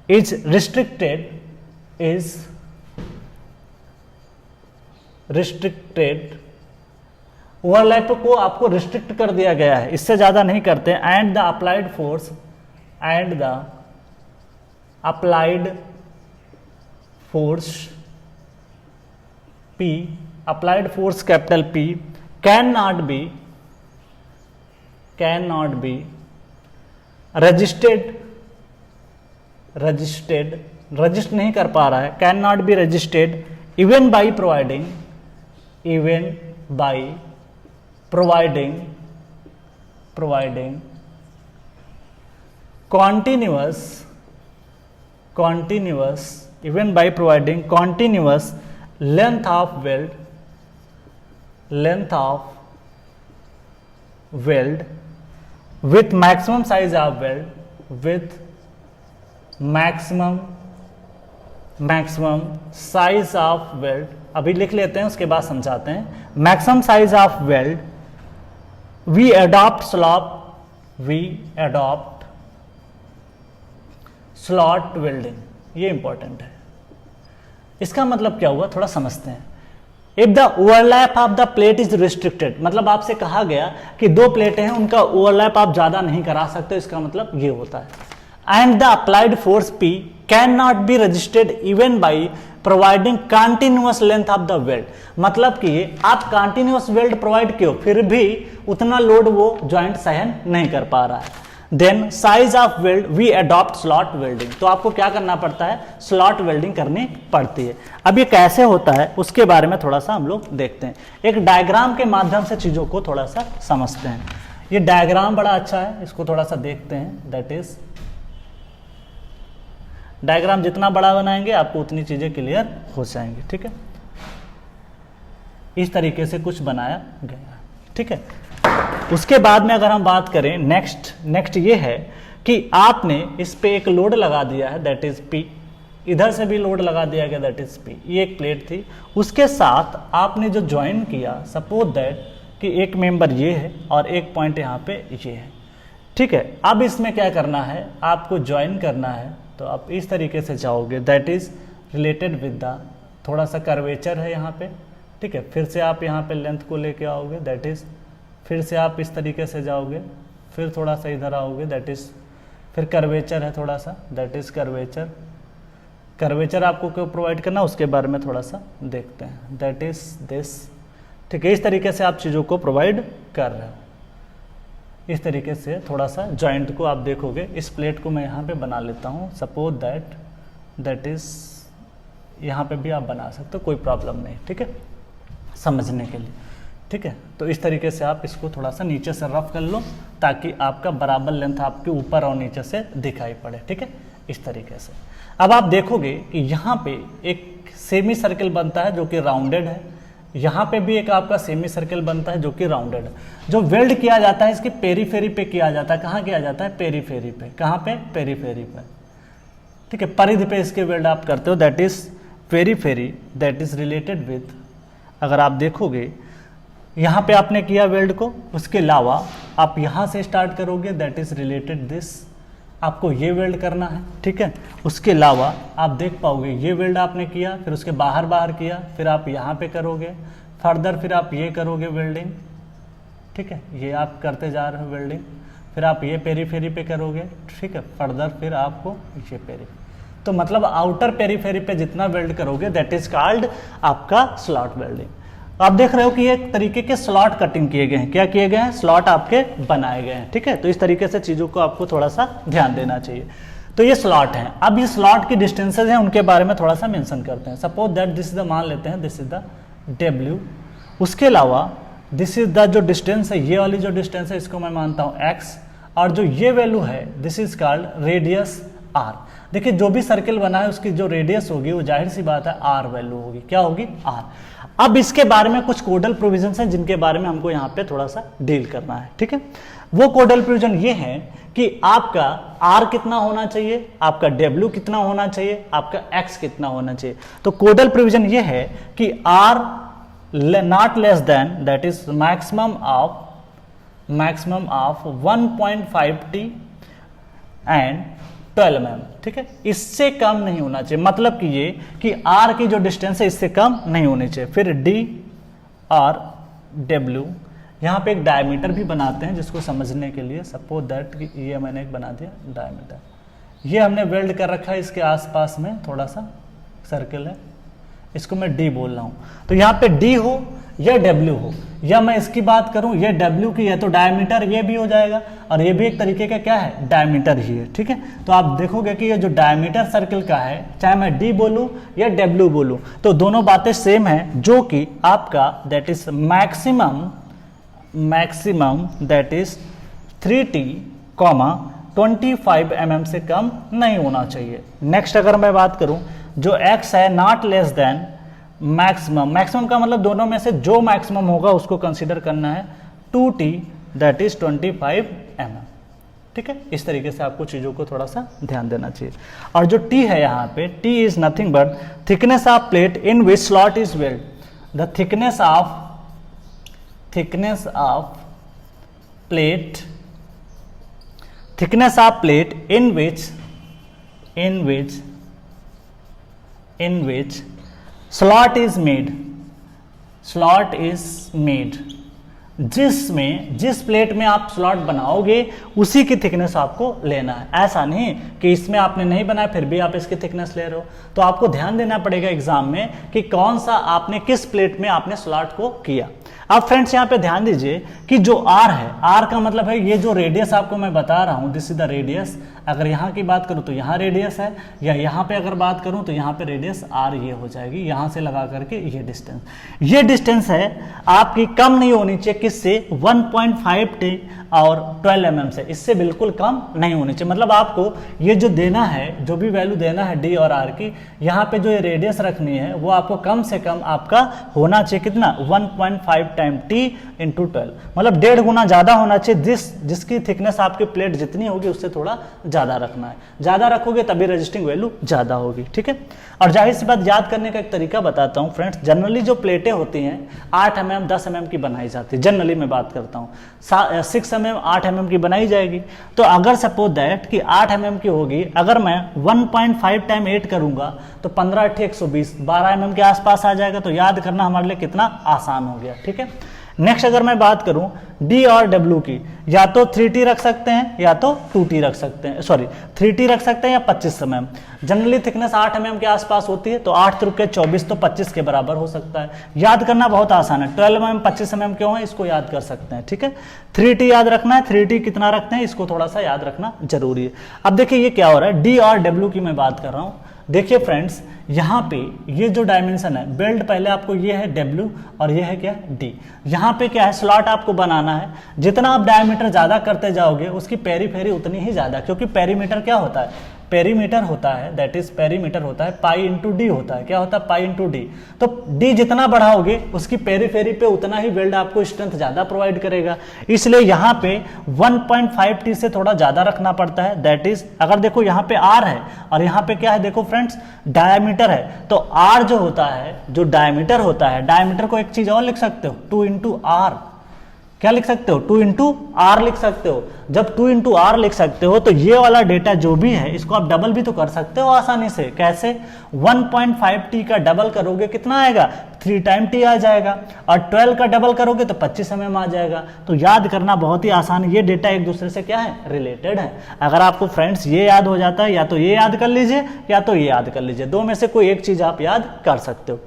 is restricted, overlap को आपको रिस्ट्रिक्ट कर दिया गया है, इससे ज्यादा नहीं करते, and the applied force capital P can not be resist नहीं कर पा रहा है, can not be रजिस्टेड even by providing continuous length of weld with maximum size of weld, अभी लिख लेते हैं उसके बाद समझाते हैं। Maximum size of weld, we adopt slot welding, ये इंपॉर्टेंट है। इसका मतलब क्या हुआ, थोड़ा समझते हैं। If the overlap of the plate is restricted, मतलब आपसे कहा गया कि दो प्लेटें हैं, उनका ओवरलैप आप ज्यादा नहीं करा सकते, इसका मतलब ये होता है। And the applied force P can not be registered even by providing continuous length of the weld, मतलब कि आप कंटिन्यूअस वेल्ड प्रोवाइड किए, फिर भी उतना लोड वो ज्वाइंट सहन नहीं कर पा रहा है। Then size of weld we adopt slot welding, तो आपको क्या करना पड़ता है, स्लॉट वेल्डिंग करनी पड़ती है। अब ये कैसे होता है उसके बारे में थोड़ा सा हम लोग देखते हैं, एक डायग्राम के माध्यम से चीजों को थोड़ा सा समझते हैं। ये डायग्राम बड़ा अच्छा है, इसको थोड़ा सा देखते हैं। दैट इज डायग्राम जितना बड़ा बनाएंगे आपको उतनी चीजें क्लियर हो जाएंगी, ठीक है। इस तरीके से कुछ बनाया गया, ठीक है। उसके बाद में अगर हम बात करें नेक्स्ट ये है कि आपने इस पे एक लोड लगा दिया है, दैट इज P, इधर से भी लोड लगा दिया गया, दैट इज P। ये एक प्लेट थी, उसके साथ आपने जो ज्वाइन किया, सपोज दैट कि एक मेंबर ये है और एक पॉइंट यहाँ पे ये है, ठीक है। अब इसमें क्या करना है, आपको ज्वाइन करना है, तो आप इस तरीके से जाओगे, that is related with the, थोड़ा सा कर्वेचर है यहाँ पे, ठीक है। फिर से आप यहाँ पे लेंथ को लेके आओगे, दैट इज, फिर से आप इस तरीके से जाओगे, फिर थोड़ा सा इधर आओगे, दैट इज, फिर कर्वेचर है थोड़ा सा, दैट इज कर्वेचर आपको क्यों प्रोवाइड करना उसके बारे में थोड़ा सा देखते हैं, दैट इज दिस, ठीक है। इस तरीके से आप चीज़ों को प्रोवाइड कर रहे हो, इस तरीके से थोड़ा सा जॉइंट को आप देखोगे। इस प्लेट को मैं यहाँ पे बना लेता हूँ, सपोज दैट इज, यहाँ पे भी आप बना सकते हो, कोई प्रॉब्लम नहीं, ठीक है। समझने के लिए, ठीक है। तो इस तरीके से आप इसको थोड़ा सा नीचे से रफ कर लो ताकि आपका बराबर लेंथ आपके ऊपर और नीचे से दिखाई पड़े, ठीक है, इस तरीके से। अब आप देखोगे कि यहाँ पे एक सेमी सर्कल बनता है जो कि राउंडेड है, यहाँ पे भी एक आपका सेमी सर्कल बनता है जो कि राउंडेड है। जो वेल्ड किया जाता है इसकी पेरीफेरी पे किया जाता है। कहाँ किया जाता है? पेरीफेरी पे। कहाँ पे? पेरीफेरी पे, ठीक है। परिधि पे इसके वेल्ड आप करते हो, that is periphery, that is related with, अगर आप देखोगे यहाँ पे आपने किया वेल्ड को, उसके अलावा आप यहाँ से स्टार्ट करोगे, दैट इज रिलेटेड दिस, आपको ये वेल्ड करना है, ठीक है। उसके अलावा आप देख पाओगे ये वेल्ड आपने किया, फिर उसके बाहर बाहर किया, फिर आप यहाँ पे करोगे, फर्दर फिर आप ये करोगे वेल्डिंग, ठीक है, ये आप करते जा रहे हो वेल्डिंग, फिर आप ये पेरीफेरी पे करोगे, ठीक है, फर्दर फिर आपको ये पेरीफेरी। तो मतलब आउटर पेरीफेरी पे जितना वेल्ड करोगे दैट इज कॉल्ड आपका स्लॉट वेल्डिंग। आप देख रहे हो कि एक तरीके के स्लॉट कटिंग किए गए हैं। क्या किए गए हैं? स्लॉट आपके बनाए गए हैं, ठीक है। तो इस तरीके से चीजों को आपको थोड़ा सा ध्यान देना चाहिए। तो ये स्लॉट हैं। अब ये स्लॉट की डिस्टेंसेज हैं, उनके बारे में थोड़ा सा मेंशन करते हैं। Suppose that this is the, मान लेते हैं दिस इज द W, उसके अलावा दिस इज द जो डिस्टेंस है, ये वाली जो डिस्टेंस है इसको मैं मानता हूँ x, और जो ये वैल्यू है this is called radius r। देखिए जो भी सर्किल बना है उसकी जो रेडियस होगी वो जाहिर सी बात है r वैल्यू होगी। क्या होगी? r। अब इसके बारे में कुछ कोडल प्रोविजंस हैं जिनके बारे में हमको यहाँ पे थोड़ा सा डील करना है, ठीक है। वो कोडल प्रोविजन ये है कि आपका r कितना होना चाहिए, आपका w कितना होना चाहिए, आपका x कितना होना चाहिए। तो कोडल प्रोविजन ये है कि r not less than, that is maximum of 1.5t and 12 mm, ठीक है। इससे कम नहीं होना चाहिए, मतलब कि ये कि r की जो डिस्टेंस है इससे कम नहीं होनी चाहिए। फिर d और w, यहाँ पे एक डायमीटर भी बनाते हैं जिसको समझने के लिए। सपोज दैट कि ये मैंने एक बना दिया डायमीटर, ये हमने वेल्ड कर रखा है, इसके आसपास में थोड़ा सा सर्कल है, इसको मैं d बोल रहा हूँ। तो यहाँ पे d हो या w हो, या मैं इसकी बात करूं ये w की है तो डायमीटर ये भी हो जाएगा, और ये भी एक तरीके का क्या है? डायमीटर ही है, ठीक है। तो आप देखोगे कि ये जो डायमीटर सर्कल का है, चाहे मैं d बोलूं या w बोलूं, तो दोनों बातें सेम है, जो कि आपका that is maximum that is 3t, 25 mm से कम नहीं होना चाहिए। नेक्स्ट अगर मैं बात करूं, जो x है नॉट लेस देन मैक्सिमम का मतलब दोनों में से जो मैक्सिमम होगा उसको कंसीडर करना है 2t, दैट इज 25 mm, ठीक है। इस तरीके से आपको चीजों को थोड़ा सा ध्यान देना चाहिए। और जो t है यहाँ पे, t is nothing but thickness of plate in which slot is weld. The thickness of plate in which slot is made, जिस प्लेट में आप स्लॉट बनाओगे उसी की थिकनेस आपको लेना है। ऐसा नहीं कि इसमें आपने नहीं बनाया फिर भी आप इसकी थिकनेस ले रहे हो। तो आपको ध्यान देना पड़ेगा एग्जाम में कि कौन सा आपने किस प्लेट में आपने स्लॉट को किया। अब फ्रेंड्स यहाँ पे ध्यान दीजिए कि जो r है, r का मतलब है ये जो रेडियस आपको मैं बता रहा हूँ, दिस इज द रेडियस। अगर यहाँ की बात करूँ तो यहाँ रेडियस है, या यहाँ पे अगर बात करूँ तो यहाँ पे रेडियस r ये हो जाएगी, यहाँ से लगा करके ये डिस्टेंस है आपकी कम नहीं होनी चाहिए, किससे? 1.5t और 12 mm से, इससे बिल्कुल कम नहीं होनी चाहिए। मतलब आपको ये जो देना है, जो भी वैल्यू देना है d और r की, यहाँ पे जो ये रेडियस रखनी है वो आपको कम से कम आपका होना चाहिए कितना? 1.5 टाइम t इंटू 12, मतलब 1.5 गुना ज्यादा होना चाहिए। जिसकी थिकनेस आपकी प्लेट जितनी होगी उससे थोड़ा ज्यादा रखना है, ज्यादा रखोगे तभी रजिस्टिंग वैल्यू ज्यादा होगी, ठीक है। और जाहिर सी बात, याद करने का एक तरीका बताता हूँ फ्रेंड्स। जनरली जो प्लेटें होती हैं 8 mm 10 mm की बनाई जाती है, जनरली मैं बात करता हूँ। 6 mm 8 mm की बनाई जाएगी। तो अगर सपोज दैट कि 8 mm की होगी, अगर मैं 1.5 टाइम 8 करूंगा तो 15 × 120 12 mm के आसपास आ जाएगा। तो याद करना हमारे लिए कितना आसान हो गया, ठीक है। नेक्स्ट अगर मैं बात करूं d और w की, या तो 3t रख सकते हैं या तो 2t रख सकते हैं, सॉरी 3t रख सकते हैं या 25 mm। जनरली थिकनेस 8 mm के आसपास होती है, तो 8 × 24 तो 25 के बराबर हो सकता है। याद करना बहुत आसान है। 12 mm 25 mm क्यों है इसको याद कर सकते हैं, ठीक है। 3t याद रखना है, 3t कितना रखते हैं इसको थोड़ा सा याद रखना जरूरी है। अब देखिए ये क्या हो रहा है, d और w की मैं बात कर रहा हूँ। देखिए फ्रेंड्स, यहाँ पे ये जो डायमेंशन है वेल्ड, पहले आपको ये है W और ये है क्या D। यहाँ पे क्या है, स्लॉट आपको बनाना है। जितना आप डायमीटर ज़्यादा करते जाओगे उसकी पेरीफेरी उतनी ही ज़्यादा, क्योंकि पेरीमीटर क्या होता है, पेरीमीटर होता है, दैट इज पेरीमीटर होता है पाई इंटू डी होता है। क्या होता है, पाई इंटू डी। तो डी जितना बढ़ाओगे उसकी पेरीफेरी पे उतना ही वेल्ड आपको स्ट्रेंथ ज़्यादा प्रोवाइड करेगा। इसलिए यहाँ पे 1.5T से थोड़ा ज़्यादा रखना पड़ता है। दैट इज, अगर देखो यहाँ पे आर है और यहाँ पे क्या है, देखो फ्रेंड्स डायमीटर है, तो आर जो होता है, जो डायमीटर होता है, डायमीटर को एक चीज़ और लिख सकते हो, 2 इंटू आर। क्या लिख सकते हो, 2 इंटू आर लिख सकते हो। जब 2 इंटू आर लिख सकते हो तो ये वाला डेटा जो भी है इसको आप डबल भी तो कर सकते हो आसानी से। कैसे, 1.5T का डबल करोगे कितना आएगा, 3 टाइम T आ जाएगा, और 12 का डबल करोगे तो 25 mm आ जाएगा। तो याद करना बहुत ही आसान, ये डेटा एक दूसरे से क्या है, रिलेटेड है। अगर आपको फ्रेंड्स ये याद हो जाता है, या तो ये याद कर लीजिए या तो ये याद कर लीजिए, दो में से कोई एक चीज आप याद कर सकते हो।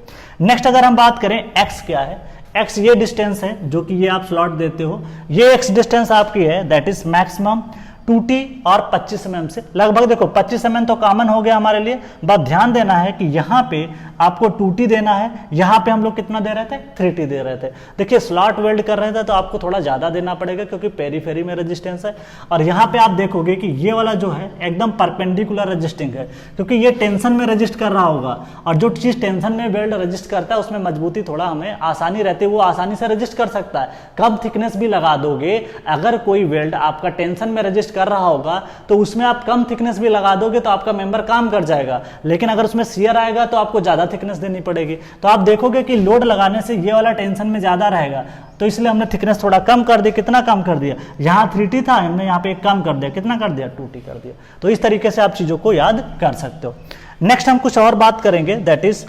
नेक्स्ट अगर हम बात करें x क्या है, x ये डिस्टेंस है जो कि ये आप स्लॉट देते हो, ये x डिस्टेंस आपकी है, दैट इज मैक्सिमम 2T और 25 mm से लगभग। देखो 25 mm तो कॉमन हो गया हमारे लिए, बस ध्यान देना है कि यहाँ पे आपको 2T देना है, यहाँ पे हम लोग कितना दे रहे थे, 3T दे रहे थे। देखिए स्लॉट वेल्ड कर रहे थे तो आपको थोड़ा ज़्यादा देना पड़ेगा क्योंकि पेरीफेरी में रेजिस्टेंस है। और यहाँ पे आप देखोगे कि ये वाला जो है एकदम परपेंडिकुलर रजिस्टिंग है, क्योंकि ये टेंशन में रजिस्ट कर रहा होगा, और जो चीज़ टेंशन में वेल्ड रजिस्ट करता है उसमें मजबूती थोड़ा हमें आसानी रहती है, वो आसानी से रजिस्ट कर सकता है। कम थिकनेस भी लगा दोगे, अगर कोई वेल्ड आपका टेंशन में रजिस्ट कर रहा होगा तो उसमें आप कम थिकनेस भी लगा दोगे तो आपका मेंबर काम कर जाएगा। लेकिन अगर उसमें शियर आएगा तो आपको ज्यादा थिकनेस देनी पड़ेगी। तो आप देखोगे कि लोड लगाने से ये वाला टेंशन में ज्यादा रहेगा, तो इसलिए हमने थिकनेस थोड़ा कम कर दी। कितना कम कर दिया, यहाँ 3T था, हमने यहाँ पे एक कम कर दिया, कितना कर दिया, 2T कर दिया। तो इस तरीके से आप चीजों को याद कर सकते हो। नेक्स्ट हम कुछ और बात करेंगे, दैट इज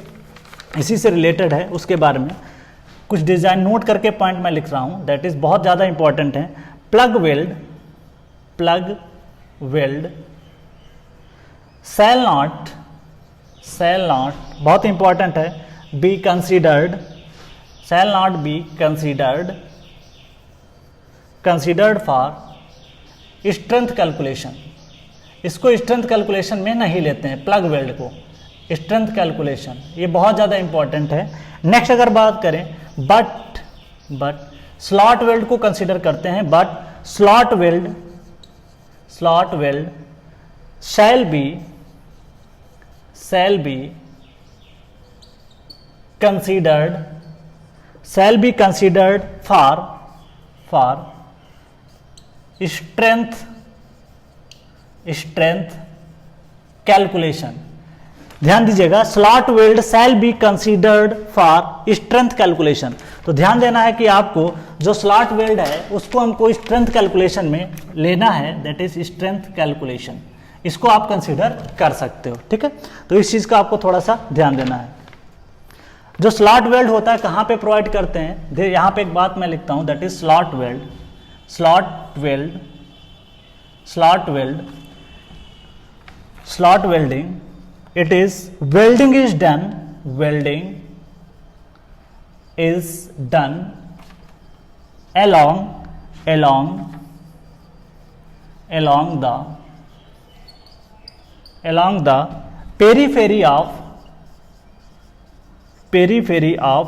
इसी से रिलेटेड है, उसके बारे में कुछ डिजाइन नोट करके पॉइंट मैं लिख रहा हूं, दैट इज बहुत ज्यादा इंपॉर्टेंट है। प्लग वेल्ड shall not बहुत इंपॉर्टेंट है, be considered, shall not be considered for strength calculation। इसको स्ट्रेंथ कैलकुलेशन में नहीं लेते हैं, प्लग वेल्ड को स्ट्रेंथ कैलकुलेशन, ये बहुत ज़्यादा इंपॉर्टेंट है। नेक्स्ट अगर बात करें, बट स्लॉट वेल्ड को कंसिडर करते हैं, but slot weld shall be considered for strength calculation. ध्यान दीजिएगा, slot weld shall be considered for strength calculation. तो ध्यान देना है कि आपको जो स्लॉट वेल्ड है उसको हमको स्ट्रेंथ कैलकुलेशन में लेना है, दैट इज स्ट्रेंथ कैलकुलेशन। इसको आप कंसीडर कर सकते हो, ठीक है। तो इस चीज का आपको थोड़ा सा ध्यान देना है। जो स्लॉट वेल्ड होता है कहां पे प्रोवाइड करते हैं, यहां पे एक बात मैं लिखता हूं, that is slot welding, it is welding is done along the periphery of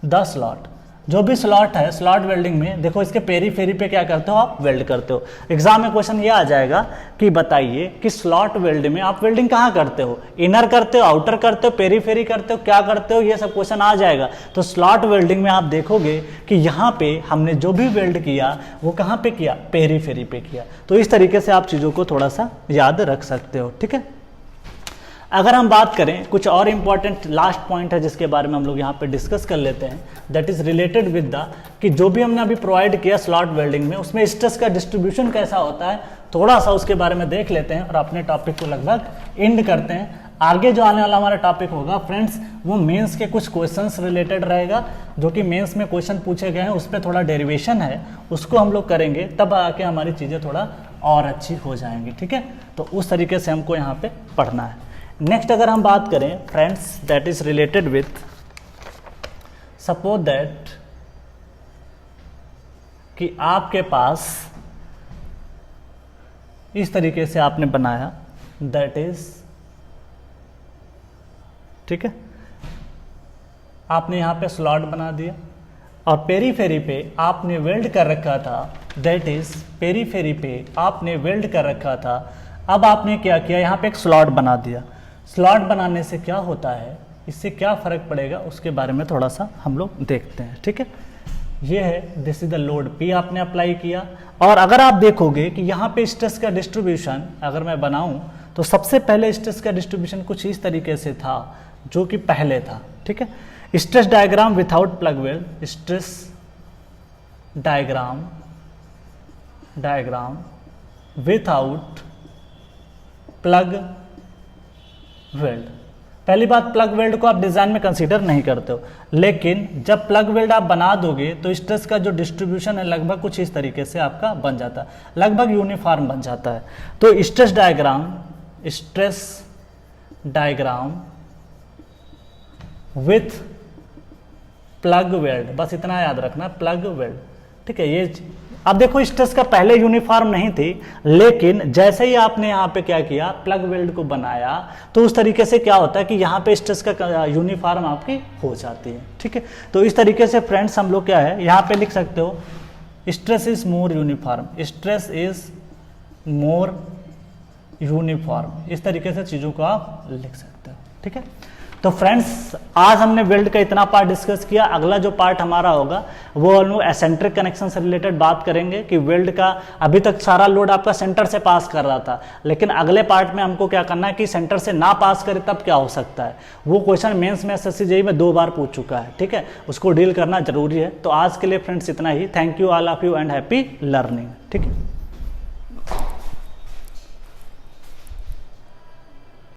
the slot। जो भी स्लॉट है, स्लॉट वेल्डिंग में देखो इसके पेरीफेरी पे क्या करते हो, आप वेल्ड करते हो। एग्जाम में क्वेश्चन ये आ जाएगा कि बताइए कि स्लॉट वेल्ड में आप वेल्डिंग कहाँ करते हो, इनर करते हो, आउटर करते हो, पेरीफेरी करते हो, क्या करते हो, ये सब क्वेश्चन आ जाएगा। तो स्लॉट वेल्डिंग में आप देखोगे कि यहाँ पे हमने जो भी वेल्ड किया वो कहाँ पे किया, पेरीफेरी पे किया। तो इस तरीके से आप चीजों को थोड़ा सा याद रख सकते हो, ठीक है। अगर हम बात करें, कुछ और इंपॉर्टेंट लास्ट पॉइंट है जिसके बारे में हम लोग यहाँ पे डिस्कस कर लेते हैं, that is related with the कि जो भी हमने अभी प्रोवाइड किया स्लॉट वेल्डिंग में, उसमें स्ट्रेस का डिस्ट्रीब्यूशन कैसा होता है, थोड़ा सा उसके बारे में देख लेते हैं और अपने टॉपिक को लगभग एंड करते हैं। आगे जो आने वाला हमारा टॉपिक होगा फ्रेंड्स, वो मेंस के कुछ क्वेश्चंस रिलेटेड रहेगा, जो कि मेंस में क्वेश्चन पूछे गए हैं, उस पर थोड़ा डेरिवेशन है, उसको हम लोग करेंगे, तब आके हमारी चीज़ें थोड़ा और अच्छी हो जाएंगी, ठीक है। तो उस तरीके से हमको यहाँ पे पढ़ना है। नेक्स्ट अगर हम बात करें friends, that is related with, suppose that कि आपके पास इस तरीके से आपने बनाया, दैट इज ठीक है, आपने यहाँ पे स्लॉट बना दिया और पेरीफेरी पे आपने वेल्ड कर रखा था, दैट इज पेरीफेरी पे आपने वेल्ड कर रखा था। अब आपने क्या किया, यहाँ पे एक स्लॉट बना दिया। स्लॉट बनाने से क्या होता है, इससे क्या फ़र्क पड़ेगा उसके बारे में थोड़ा सा हम लोग देखते हैं। ठीक है, ये है, this is the load P आपने अप्लाई किया। और अगर आप देखोगे कि यहाँ पे स्ट्रेस का डिस्ट्रीब्यूशन अगर मैं बनाऊं तो सबसे पहले स्ट्रेस का डिस्ट्रीब्यूशन कुछ इस तरीके से था जो कि पहले था। ठीक है, stress diagram without plug weld, stress diagram without plug weld. पहली बात, प्लग वेल्ड को आप डिजाइन में कंसीडर नहीं करते हो, लेकिन जब प्लग वेल्ड आप बना दोगे तो स्ट्रेस का जो डिस्ट्रीब्यूशन है लगभग कुछ इस तरीके से आपका बन जाता है, लगभग यूनिफॉर्म बन जाता है। तो stress diagram with plug weld, बस इतना याद रखना, प्लग वेल्ड। ठीक है, ये अब देखो स्ट्रेस का पहले यूनिफॉर्म नहीं थी, लेकिन जैसे ही आपने यहाँ पे क्या किया, प्लग वेल्ड को बनाया, तो उस तरीके से क्या होता है कि यहाँ पे स्ट्रेस का यूनिफॉर्म आपकी हो जाती है। ठीक है, तो इस तरीके से फ्रेंड्स हम लोग क्या है यहाँ पे लिख सकते हो, stress is more uniform, stress is more uniform, इस तरीके से चीज़ों को आप लिख सकते हो। ठीक है, तो फ्रेंड्स आज हमने वेल्ड का इतना पार्ट डिस्कस किया। अगला जो पार्ट हमारा होगा वो हम लोग एसेंट्रिक कनेक्शन से रिलेटेड बात करेंगे कि वेल्ड का अभी तक सारा लोड आपका सेंटर से पास कर रहा था, लेकिन अगले पार्ट में हमको क्या करना है कि सेंटर से ना पास करे तब क्या हो सकता है। वो क्वेश्चन मेंस में एसएससी जेईई में 2 बार पूछ चुका है। ठीक है, उसको डील करना जरूरी है। तो आज के लिए फ्रेंड्स इतना ही। Thank you all of you and happy learning. ठीक है।